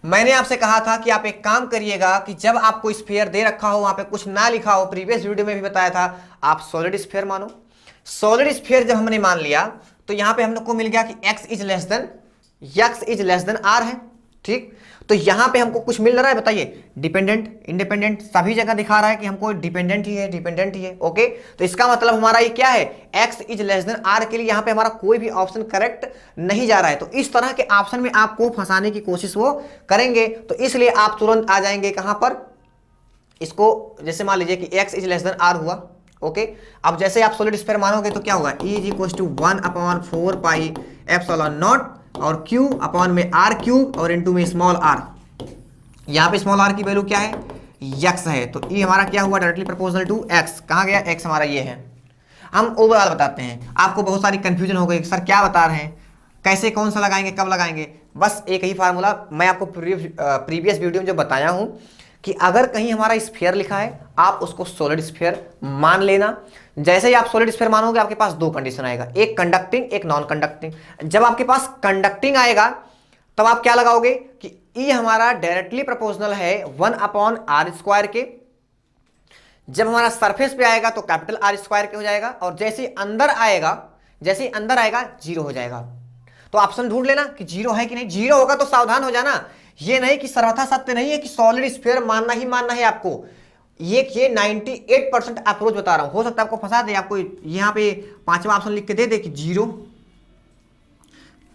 मैंने आपसे कहा था कि आप एक काम करिएगा कि जब आपको स्फीयर दे रखा हो, वहां पे कुछ ना लिखा हो, प्रीवियस वीडियो में भी बताया था, आप सॉलिड स्फीयर मानो। सॉलिड स्फीयर जब हमने मान लिया तो यहां पे हम लोग को मिल गया कि x is less than r है, ठीक। तो यहां पे हमको कुछ मिल रहा है, बताइए, डिपेंडेंट, इंडिपेंडेंट, सभी जगह दिखा रहा है कि हमको डिपेंडेंट ही है, ओके। तो इसका मतलब हमारा ये क्या है, x is less than r के लिए यहां पे हमारा कोई भी ऑप्शन करेक्ट नहीं जा रहा है। तो इस तरह के ऑप्शन में आपको फंसाने की कोशिश वो करेंगे, तो इसलिए आप तुरंत आ जाएंगे कहां पर, इसको जैसे मान लीजिए कि x is less than r हुआ, ओके। अब जैसे आप सॉलिड स्फीयर मानोगे तो क्या होगा, e is equal to 1/4 pi epsilon naught और q अपॉन में r³ और इनटू में स्मॉल r। यहाँ पे स्मॉल r की वैल्यू क्या है, x है, तो e हमारा क्या हुआ, डायरेक्टली प्रोपोर्शनल टू x। कहाँ गया x हमारा, ये है। हम ओवरऑल बताते हैं, आपको बहुत सारी कंफ्यूजन हो गई सर क्या बता रहे हैं, कैसे कौन सा लगाएंगे, कब लगाएंगे। बस एक ही फार्मूला मैं आपको प्रीवियस वीडियो में जो बताया हूँ कि अगर कहीं हमारा स्फीयर लिखा है आप उसको सॉलिड स्फीयर मान लेना। जैसे ही आप सॉलिड स्फीयर मानोगे आपके पास दो कंडीशन आएगा, एक कंडक्टिंग, एक नॉन कंडक्टिंग। जब आपके पास कंडक्टिंग आएगा तब आप क्या लगाओगे कि ई हमारा डायरेक्टली प्रोपोर्शनल है 1/r² के। जब हमारा सरफेस पे आएगा तो कैपिटल R² के हो जाएगा, और जैसे ही अंदर आएगा 0 हो जाएगा। तो ऑप्शन ढूंढ लेना कि 0 है कि नहीं। 0 होगा तो सावधान हो जाना, ये नहीं कि सर्वथा सत्य नहीं है कि सॉलिड स्फीयर मानना ही मानना है आपको। ये 98% अप्रोच बता रहा हूं, हो सकता है आपको फंसा दे, आपको यहां पे 5वां ऑप्शन लिख के दे कि 0,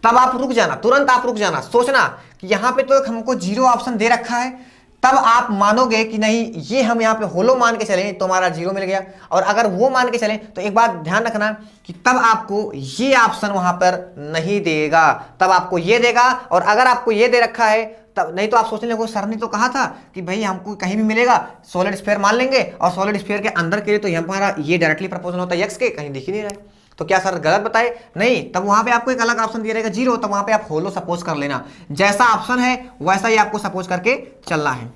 तब आप रुक जाना, तुरंत आप रुक जाना, सोचना कि यहां पे तो हमको 0 ऑप्शन दे रखा है, तब आप मानोगे कि नहीं ये हम यहाँ पे होलो मान के चलें तो हमारा 0 मिल गया। और अगर वो मान के चलें तो एक बात ध्यान रखना कि तब आपको ये ऑप्शन वहां पर नहीं देगा, तब आपको ये देगा। और अगर आपको ये दे रखा है तब, नहीं तो आप सोचने लगो सर ने तो कहा था कि भाई हमको कहीं भी मिलेगा सॉलिड स्फीयर मान लेंगे, और सॉलिड स्फीयर के अंदर के लिए तो हमारा ये डायरेक्टली प्रोपोर्शनल होता है x के, कहीं दिख ही नहीं रहा है। तो क्या सर गलत बताए, नहीं, तब वहां पे आपको एक अलग ऑप्शन दिया रहेगा 0, तब वहां पे आप होलो सपोज कर लेना, जैसा ऑप्शन है वैसा ही आपको सपोज करके चलना है।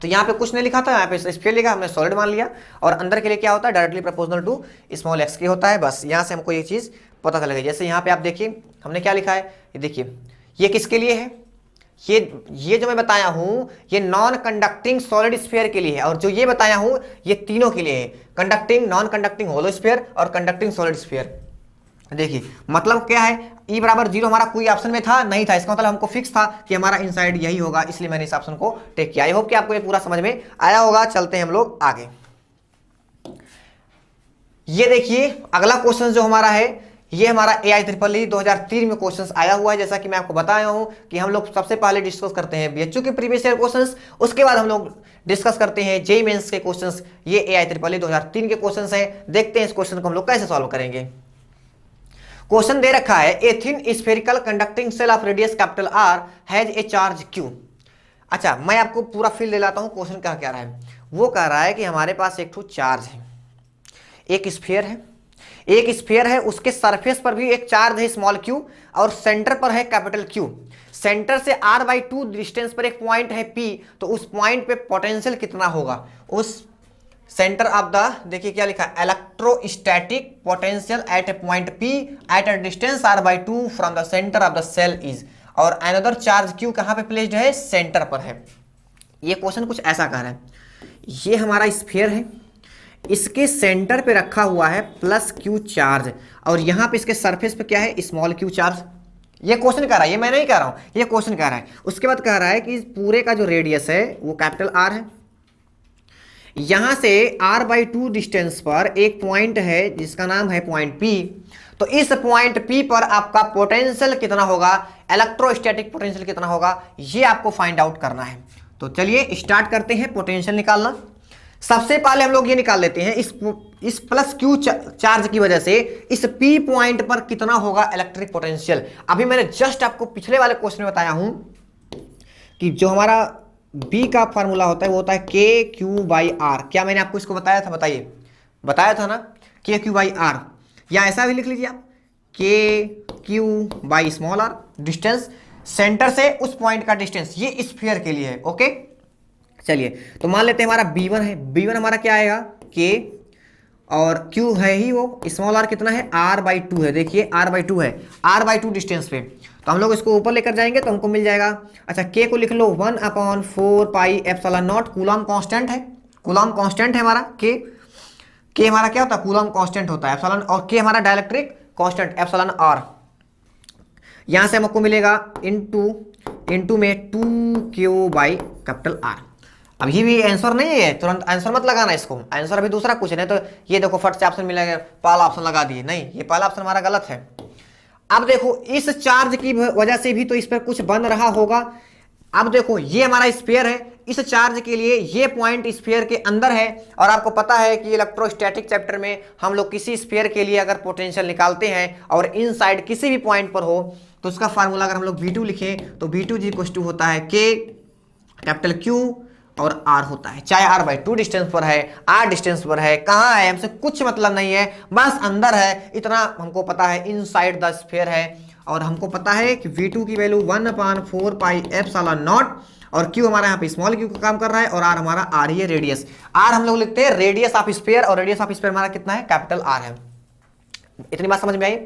तो यहाँ पे कुछ नहीं लिखा था, यहाँ पे स्फीयर लिखा, हमने सॉलिड मान लिया, और अंदर के लिए क्या होता है, directly proportional to small x के होता है। बस यहाँ से हमको ये चीज पता चलेगा। जैसे यहाँ पे आप देखिए हमने क्या लिखा है, ये देखिए ये किसके लिए है, ये जो मैं बताया हूं ये नॉन कंडक्टिंग सॉलिड स्फीयर के लिए है, और जो ये बताया हूं ये तीनों के लिए है, conducting, non conducting hollow sphere और कंडक्टिंग सॉलिड स्फीयर। देखिए मतलब क्या है, e बराबर 0 हमारा कोई ऑप्शन में था नहीं था, इसका मतलब हमको फिक्स था कि हमारा इनसाइड यही होगा, इसलिए मैंने इस ऑप्शन को टेक किया। आई होप कि आपको ये पूरा समझ में आया होगा। चलते हैं हम लोग आगे। ये देखिए अगला क्वेश्चन जो हमारा है, ये हमारा AIEEE 2003 में क्वेश्चंस आया हुआ है। जैसा कि मैं आपको बताया हूं कि हम लोग सबसे पहले डिस्कस करते हैं BHU के प्रीवियस ईयर क्वेश्चंस, उसके बाद हम लोग डिस्कस करते हैं JEE मेंस के क्वेश्चंस। ये AIEEE 2003 के क्वेश्चंस हैं। देखते हैं इस क्वेश्चन को हम लोग कैसे सॉल्व करेंगे। क्वेश्चन दे रखा है, a thin spherical conducting shell of radius capital R has a charge Q। अच्छा मैं आपको पूरा फील ले लाता हूं, क्वेश्चन क्या कह रहा है। वो कह रहा है कि हमारे पास एक चार्ज है, एक स्फीयर है, उसके सरफेस पर भी एक चार्ज है स्मॉल q, और सेंटर पर है कैपिटल Q। सेंटर से r/2 डिस्टेंस पर एक पॉइंट है P, तो उस पॉइंट पे पोटेंशियल कितना होगा, उस सेंटर ऑफ द, देखिए क्या लिखा है, electrostatic potential at a point P at a distance r/2 from the centre of the shell is, और अनदर चार्ज Q कहां पे प्लेस्ड है, सेंटर पर है। ये क्वेश्चन कुछ ऐसा कह रहा है, ये हमारा स्फीयर है, इसके सेंटर पे रखा हुआ है +Q चार्ज, और यहां पे इसके सरफेस पे क्या है, स्मॉल q चार्ज। ये क्वेश्चन कह रहा है, ये मैं नहीं कह रहा हूं, ये क्वेश्चन कह रहा है। उसके बाद कह रहा है कि पूरे का जो रेडियस है वो कैपिटल R है, यहां से r/2 डिस्टेंस पर एक पॉइंट है जिसका नाम है पॉइंट P। तो इस पॉइंट P पर आपका पोटेंशियल कितना होगा, इलेक्ट्रोस्टैटिक पोटेंशियल कितना होगा, ये आपको फाइंड आउट करना है। तो चलिए स्टार्ट करते हैं पोटेंशियल निकालना। सबसे पहले हम लोग ये निकाल लेते हैं इस प्लस क्यू चार्ज की वजह से इस पी पॉइंट पर कितना होगा इलेक्ट्रिक पोटेंशियल। अभी मैंने जस्ट आपको पिछले वाले क्वेश्चन में बताया हूं कि जो हमारा बी का फार्मूला होता है वो होता है के क्यू बाई आर। क्या मैंने आपको इसको बताया था? बताइए, बताया था ना, के क्यू बाई आर, या ऐसा भी लिख लीजिए आप, K Q by small R, distance centre से उस पॉइंट का डिस्टेंस, ये स्फीयर के लिए है। ओके, चलिए तो मान लेते हैं हमारा B1 है, B1 हमारा क्या आएगा के, और Q है ही वो, स्मॉल r कितना है r/2 है, देखिए r/2 है, r/2 डिस्टेंस पे, तो हम लोग इसको ऊपर लेकर जाएंगे तो हमको मिल जाएगा। अच्छा K को लिख लो 1/4πε0, कूलम कांस्टेंट है, कूलम कांस्टेंट है हमारा K हमारा क्या होता है, कूलम कांस्टेंट होता है एप्सिलॉन, और K हमारा डाइलेक्ट्रिक कांस्टेंट एप्सिलॉन r। यहां से हमको मिलेगा इनटू में 2Q/R। अब ये भी आंसर नहीं है, तुरंत आंसर मत लगाना इसको, आंसर अभी दूसरा कुछ नहीं, तो ये देखो फट से ऑप्शन मिलेगा, पहला ऑप्शन लगा दिए, नहीं ये पहला ऑप्शन हमारा गलत है। अब देखो इस चार्ज की वजह से भी तो इस पर कुछ बन रहा होगा। अब देखो ये हमारा स्फीयर है, इस चार्ज के लिए ये पॉइंट स्फीयर के अंदर है, और आपको पता है कि इलेक्ट्रोस्टैटिक चैप्टर में हम लोग किसी स्फीयर के लिए अगर पोटेंशियल निकालते हैं और इनसाइड किसी भी पॉइंट पर हो तो उसका फार्मूला अगर हम लोग V2 लिखें तो V2 = होता है K कैपिटल Q और R होता है, चाहे r/2 डिस्टेंस पर है, r डिस्टेंस पर है, कहाँ है हमसे कुछ मतलब नहीं है, बस अंदर है, इतना हमको पता है, इनसाइड द स्फीयर है। और हमको पता है कि V2 की वैल्यू 1/4πε0, और Q हमारा यहाँ पे स्मॉल q का काम कर रहा है, और R हमारा R ही है, रेडियस R हम लोग लिखते हैं रेडियस ऑफ स्फीयर, और रेडियस ऑफ स्फीयर हमारा कितना है, कैपिटल R है। इतनी बात समझ में आई?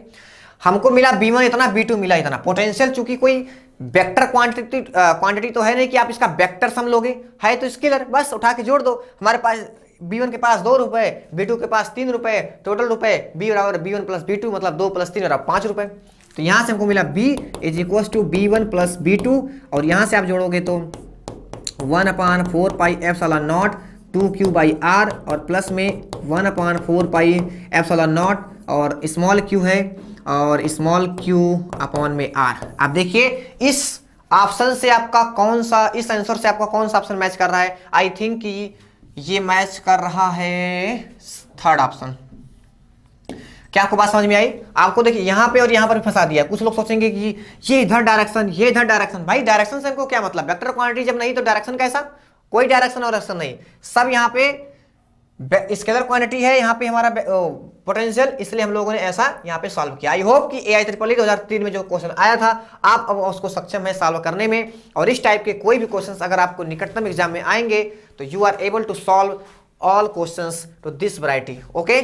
हमको मिला B1 इतना, B2 मिला इतना। पोटेंशियल चूंकि कोई वेक्टर क्वांटिटी तो है नहीं कि आप इसका वेक्टर सम लोगे, है तो स्केलर, बस उठा के जोड़ दो। हमारे पास B1 के पास 2 रुपए, B2 के पास 3 रुपए, टोटल रुपए B बराबर B1 प्लस B2, मतलब 2 + 3 बराबर 5 रुपए। तो यहां से हमको मिला B = B1 + B2, और यहां से आप जोड़ोगे तो 1/4πε0 2Q/R, और प्लस में 1/4πε0 और स्मॉल q है, और स्मॉल q/R। आप देखिए इस ऑप्शन से आपका कौन सा, इस आंसर से आपका कौन सा ऑप्शन मैच कर रहा है? आई थिंक कि ये मैच कर रहा है थर्ड ऑप्शन। क्या आपको बात समझ में आई? आपको देखिए यहाँ पे और यहाँ पर फंसा दिया। कुछ लोग सोचेंगे कि ये इधर डायरेक्शन, ये इधर डायरेक्शन। भाई डायरेक्शन से हमको क्या मतलब? वेक्टर क्वांटिटी जब नहीं तो डायरेक्शन कैसा? कोई डायरेक्शन और डायरेक्शन नहीं, सब यहाँ पे स्केलर क्वांटिटी है, यहाँ पे हमारा पोटेंशियल, इसलिए हम लोगों ने ऐसा यहाँ पे सॉल्व किया। आई होप कि AIEEE 2003 में जो क्वेश्चन आया था आप अब उसको सक्षम है सॉल्व करने में, और इस टाइप के कोई भी क्वेश्चंस अगर आपको निकटतम एग्जाम में आएंगे तो you are able to solve all questions to this variety. Okay,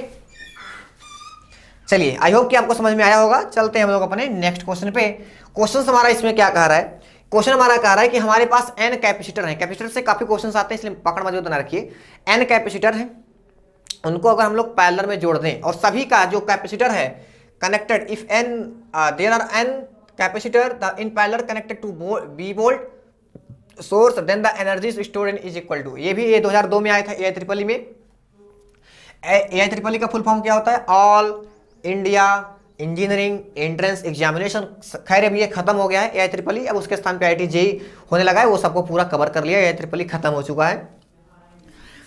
चलिए आई होप कि आपको समझ में आया होगा। चलते हैं हम लोग अपने नेक्स्ट क्वेश्चन पे। क्वेश्चन हमारा इसमें क्या कह रहा है? क्वेश्चन हमारा कह रहा है कि हमारे पास n कैपेसिटर है, कैपेसिटर से काफी क्वेश्चंस आते हैं इसलिए पकड़ मजबूत बना रखिए। n कैपेसिटर है, उनको अगर हम लोग पैरेलल में जोड़ दें, और सभी का जो कैपेसिटर है connected, if n there are n capacitor in parallel connected to B volt source, then the energy stored in is equal to, ये भी ये 2002 में आया था AIEEE में। AIEEE का फुल फॉर्म क्या होता है? All India engineering entrance examination. खैर अब ये खत्म हो गया है AIEEE, अब उसके स्थान पे IIT JEE होने लगा है, वो सबको पूरा कवर कर लिया, AIEEE खत्म हो चुका है।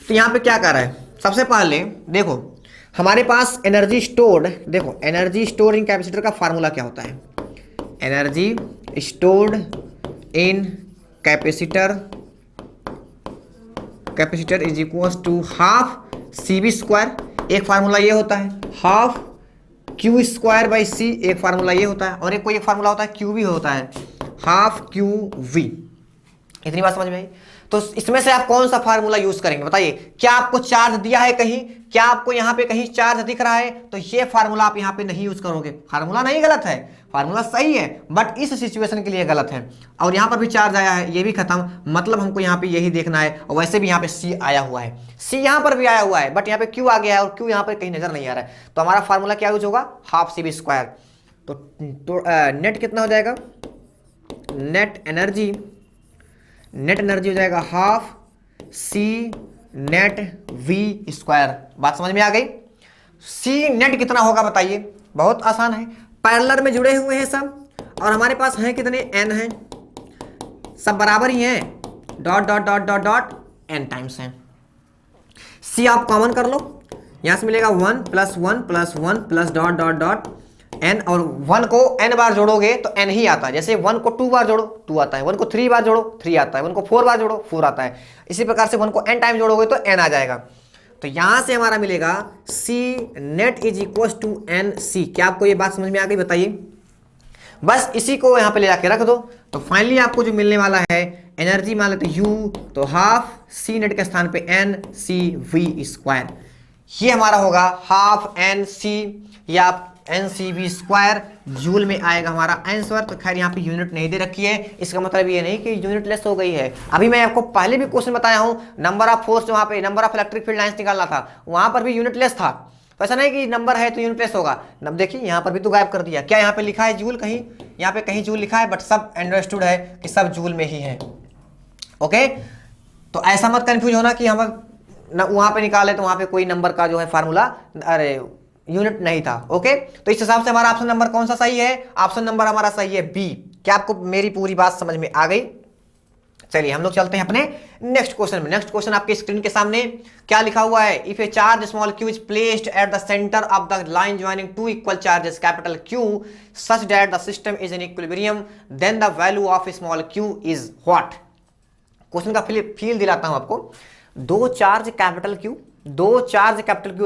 तो यहाँ पे क्या कर रहा है? सबसे पहले देखो हमारे पास एनर्जी स्टोर्ड, देखो एनर्जी स्टोर्ड इन कैपेसिटर का फार्मूला क्या होता है? Energy stored in capacitor is equals to half CV²। एक फार्मूला ये होता है, हाफ Q²/C, एक फार्मूला ये होता है, और एक कोई एक फार्मूला होता है QV होता है, हाफ QV। इतनी बात समझ में आई? तो इसमें से आप कौन सा फार्मूला यूज करेंगे बताइए? क्या आपको चार्ज दिया है कहीं, क्या आपको यहाँ पे कहीं चार्ज दिख रहा है, तो ये फार्मूला आप यहाँ पे नहीं यूज करोगे। फार्मूला नहीं गलत है, फार्मूला सही है, बट इस सिचुएशन के लिए गलत है। और यहाँ पर भी चार्ज आया है, ये भी खत्म, मतलब हमको यहाँ पे यही देखना है। और वैसे भी यहाँ पे C आया हुआ है, C यहाँ पर भी आया हुआ है, बट यहाँ पे Q आ गया है, और Q यहाँ पर कहीं नजर नहीं आ रहा है, तो हमारा फार्मूला क्या यूज होगा? Half CV²। तो नेट कितना हो जाएगा? नेट एनर्जी हो जाएगा हाफ C नेट V²। बात समझ में आ गई? C नेट कितना होगा बताइए? बहुत आसान है, पैरेलल में जुड़े हुए हैं सब, और हमारे पास हैं कितने? n हैं, सब बराबर ही हैं, dot dot dot dot dot n times हैं। सी आप कॉमन कर लो, यहां से मिलेगा 1 plus 1 plus 1 plus dot dot dot n, और 1 को n बार जोड़ोगे तो n ही आता है। जैसे 1 को 2 बार जोड़ो 2 आता है, 1 को 3 बार जोड़ो 3 आता है, 1 को 4 बार जोड़ो 4 आता है। इसी प्रकार से 1 को n टाइम जोड़ोगे तो n आ जाएगा। तो यहां से हमारा मिलेगा c net is equal to N C. क्या आपको ये बात समझ में आ गई? बताइए। बस इसी को यहां पे ले जाके रख दो, तो फाइनली आपको जो मिलने वाला है एनर्जी मान लेते U, तो हाफ सी नेट के स्थान पे एन सी वी स्क्वायर, ये हमारा होगा हाफ एन सी या N C V square joule में आएगा हमारा आंसर। तो खैर यहाँ पे यूनिट नहीं दे रखी है, इसका मतलब ये नहीं कि यूनिट लेस हो गई है। अभी मैं आपको पहले भी क्वेश्चन बताया हूँ, नंबर ऑफ फोर्स, वहाँ पे number of electric field lines निकालना था, वहां पर भी यूनिट लेस था। तो ऐसा नहीं कि नंबर है तो यूनिट लेस होगा। अब देखिए यहाँ पर भी तो गायब कर दिया। क्या यहाँ पे लिखा है जूल? कहीं यहाँ पे कहीं जूल लिखा है, बट सब अंडरस्टूड है कि सब जूल में ही है। ओके, तो ऐसा मत कंफ्यूज होना कि हम वहां पे निकाले तो वहां पे कोई नंबर का जो है फार्मूला, अरे यूनिट नहीं था। ओके, तो इस हिसाब से हमारा ऑप्शन नंबर कौन सा सही है? ऑप्शन नंबर हमारा सही है बी। क्या आपको मेरी पूरी बात समझ में आ गई? चलिए हम लोग चलते हैं अपने नेक्स्ट क्वेश्चन में। नेक्स्ट क्वेश्चन आपके स्क्रीन के सामने क्या लिखा हुआ है? If a charge small q is placed at the centre of the line joining two equal charges capital Q such that the system is in equilibrium then the value of small q is what? Question का feel दिलाता हूं आपको। दो charge capital Q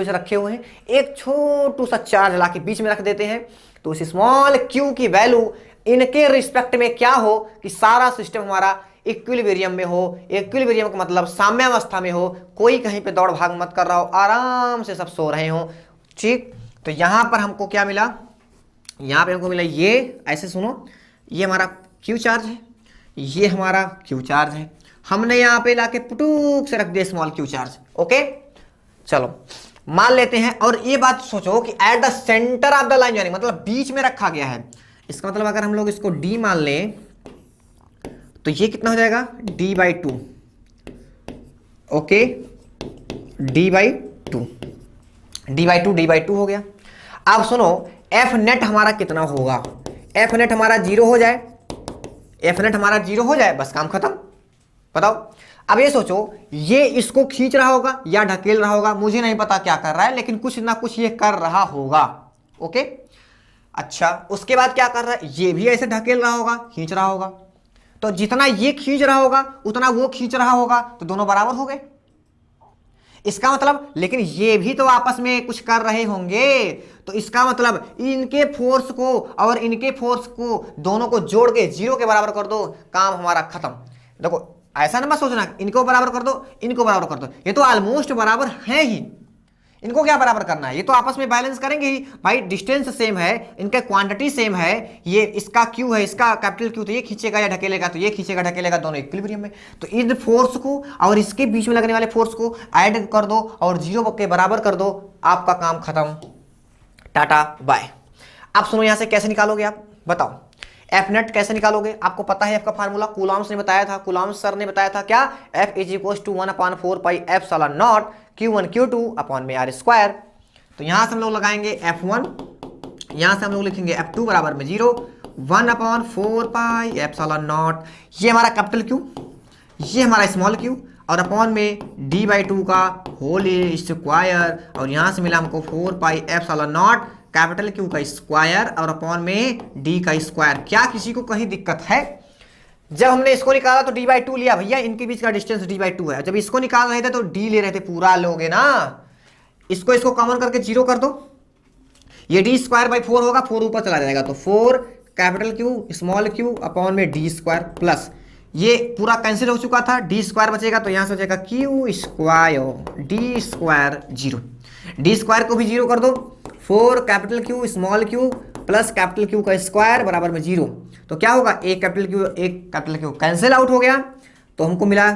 ऐसे रखे हुए हैं, एक छोटू सा चार्ज ला के बीच में रख देते हैं, तो उस स्मॉल q की वैल्यू इनके रिस्पेक्ट में क्या हो कि सारा सिस्टम हमारा इक्विलिब्रियम में हो। इक्विलिब्रियम का मतलब साम्यावस्था में हो, कोई कहीं पे दौड़ भाग मत कर रहा हो, आराम से सब सो रहे हो। ठीक, तो यहां पर हमको क्या मिला? यहां पे हमको मिला ये, ऐसे सुनो, ये हमारा q चार्ज है, ये हमारा q चार्ज है, हमने यहां पे लाके पुटुक से रख दिया स्मॉल q चार्ज। ओके, चलो मान लेते हैं, और ये बात सोचो कि eight the centre of the line यानी मतलब बीच में रखा गया है। इसका मतलब अगर हम लोग इसको d मान लें तो ये कितना हो जाएगा? d/2। ओके, d/2 हो गया। अब सुनो, एफ नेट हमारा कितना होगा? एफ नेट हमारा 0 हो जाए, एफ नेट हमारा 0 हो जाए, बस काम खत्म। बताओ, अब ये सोचो, ये इसको खींच रहा होगा या ढकेल रहा होगा, मुझे नहीं पता क्या कर रहा है, लेकिन कुछ ना कुछ ये कर रहा होगा। ओके, अच्छा, उसके बाद क्या कर रहा है? ये भी ऐसे ढकेल रहा होगा, खींच रहा होगा। तो जितना ये खींच रहा होगा उतना वो खींच रहा होगा, तो दोनों बराबर हो गए। इसका मतलब, लेकिन ये भी तो आपस में कुछ कर रहे होंगे, तो इसका मतलब इनके फोर्स को और इनके फोर्स को दोनों को जोड़ के 0 के बराबर कर दो, काम हमारा खत्म। देखो, ऐसा ना मत सोचना इनको बराबर कर दो, इनको बराबर कर दो, ये तो ऑलमोस्ट बराबर है ही। इनको क्या बराबर करना है? ये तो आपस में बैलेंस करेंगे ही भाई, डिस्टेंस सेम है, इनका क्वांटिटी सेम है, ये इसका Q है, इसका कैपिटल Q, तो ये खींचेगा या ढकेलेगा, तो ये खींचेगा ढकेलेगा, दोनों इक्विलिब्रियम में। तो इन फोर्स को और इसके बीच में लगने वाले फोर्स को ऐड कर दो और 0 के बराबर कर दो, आपका काम खत्म, टाटा बाय। अब सुनो, यहां से कैसे निकालोगे आप? बताओ, एफ नेट कैसे निकालोगे? आपको पता है एफ का फार्मूला, कूलॉम्स ने बताया था, कूलॉम्स सर ने बताया था क्या? F is equal to 1/4πε0 Q1 Q2 upon में R स्क्वायर। तो यहां से हम लोग लगाएंगे F1, यहां से हम लोग लिखेंगे F2 बराबर में 0, 1/4πε0, ये हमारा कैपिटल Q, ये हमारा स्मॉल q, और अपॉन में d/2 का होल स्क्वायर, और यहां से मिला हमको 4πε0 कैपिटल Q का स्क्वायर और अपॉन में d का स्क्वायर। क्या किसी को कहीं दिक्कत है? जब हमने इसको निकाला तो d/2 लिया भैया, इनके बीच का डिस्टेंस d/2 है। जब इसको निकाल रहे थे तो d ले रहे थे, पूरा लोगे ना, इसको कॉमन करके 0 कर दो, ये d²/4 होगा, 4 ऊपर चला जाएगा, तो 4 capital Q small q upon में d² प्लस ये पूरा कैंसिल हो चुका था, d² बचेगा, तो यहां से बचेगा q स्क्वायर d² 0, d² को भी 0 कर दो, 4 capital Q small q plus capital Q का स्क्वायर बराबर में 0। तो क्या होगा? एक कैपिटल Q कैंसिल आउट हो गया, तो हमको मिला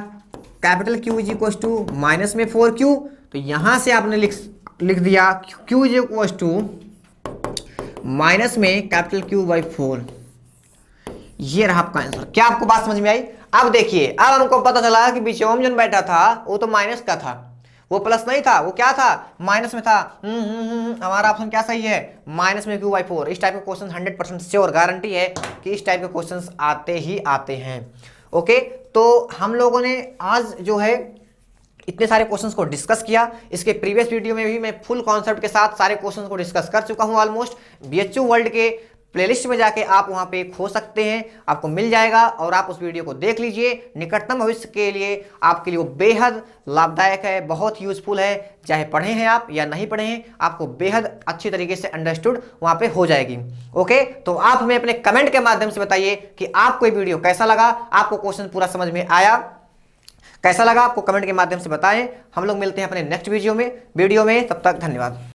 capital Q is equal to minus में 4q। तो यहां से आपने लिख दिया Q is equal to minus में कैपिटल Q/4। ये रहा आपका आंसर। क्या आपको बात समझ में आई? अब देखिए, अब हमको पता चला कि बीच में जो बैठा था वो तो माइनस का था, वो प्लस नहीं था, वो क्या था? माइनस में था। हमारा ऑप्शन क्या सही है? माइनस में Q/4। इस टाइप के क्वेश्चन 100% श्योर गारंटी है कि इस टाइप के क्वेश्चंस आते ही आते हैं। ओके, तो हम लोगों ने आज जो है इतने सारे क्वेश्चंस को डिस्कस किया। इसके प्रीवियस वीडियो में भी मैं फुल कॉन्सेप्ट के साथ सारे क्वेश्चंस को डिस्कस कर चुका हूं ऑलमोस्ट। बीएचयू वर्ल्ड के प्लेलिस्ट में जाके आप वहां पे खो सकते हैं, आपको मिल जाएगा और आप उस वीडियो को देख लीजिए। निकटतम भविष्य के लिए आपके लिए वो बेहद लाभदायक है, बहुत यूजफुल है। चाहे पढ़े हैं आप या नहीं पढ़े हैं, आपको बेहद अच्छी तरीके से अंडरस्टूड वहां पे हो जाएगी। ओके, तो आप हमें अपने कमेंट के माध्यम से बताइए कि आपको ये वीडियो कैसा लगा, आपको क्वेश्चन पूरा समझ में आया, कैसा लगा आपको कमेंट के माध्यम से बताएं। हम लोग मिलते हैं अपने नेक्स्ट वीडियो में। तब तक धन्यवाद।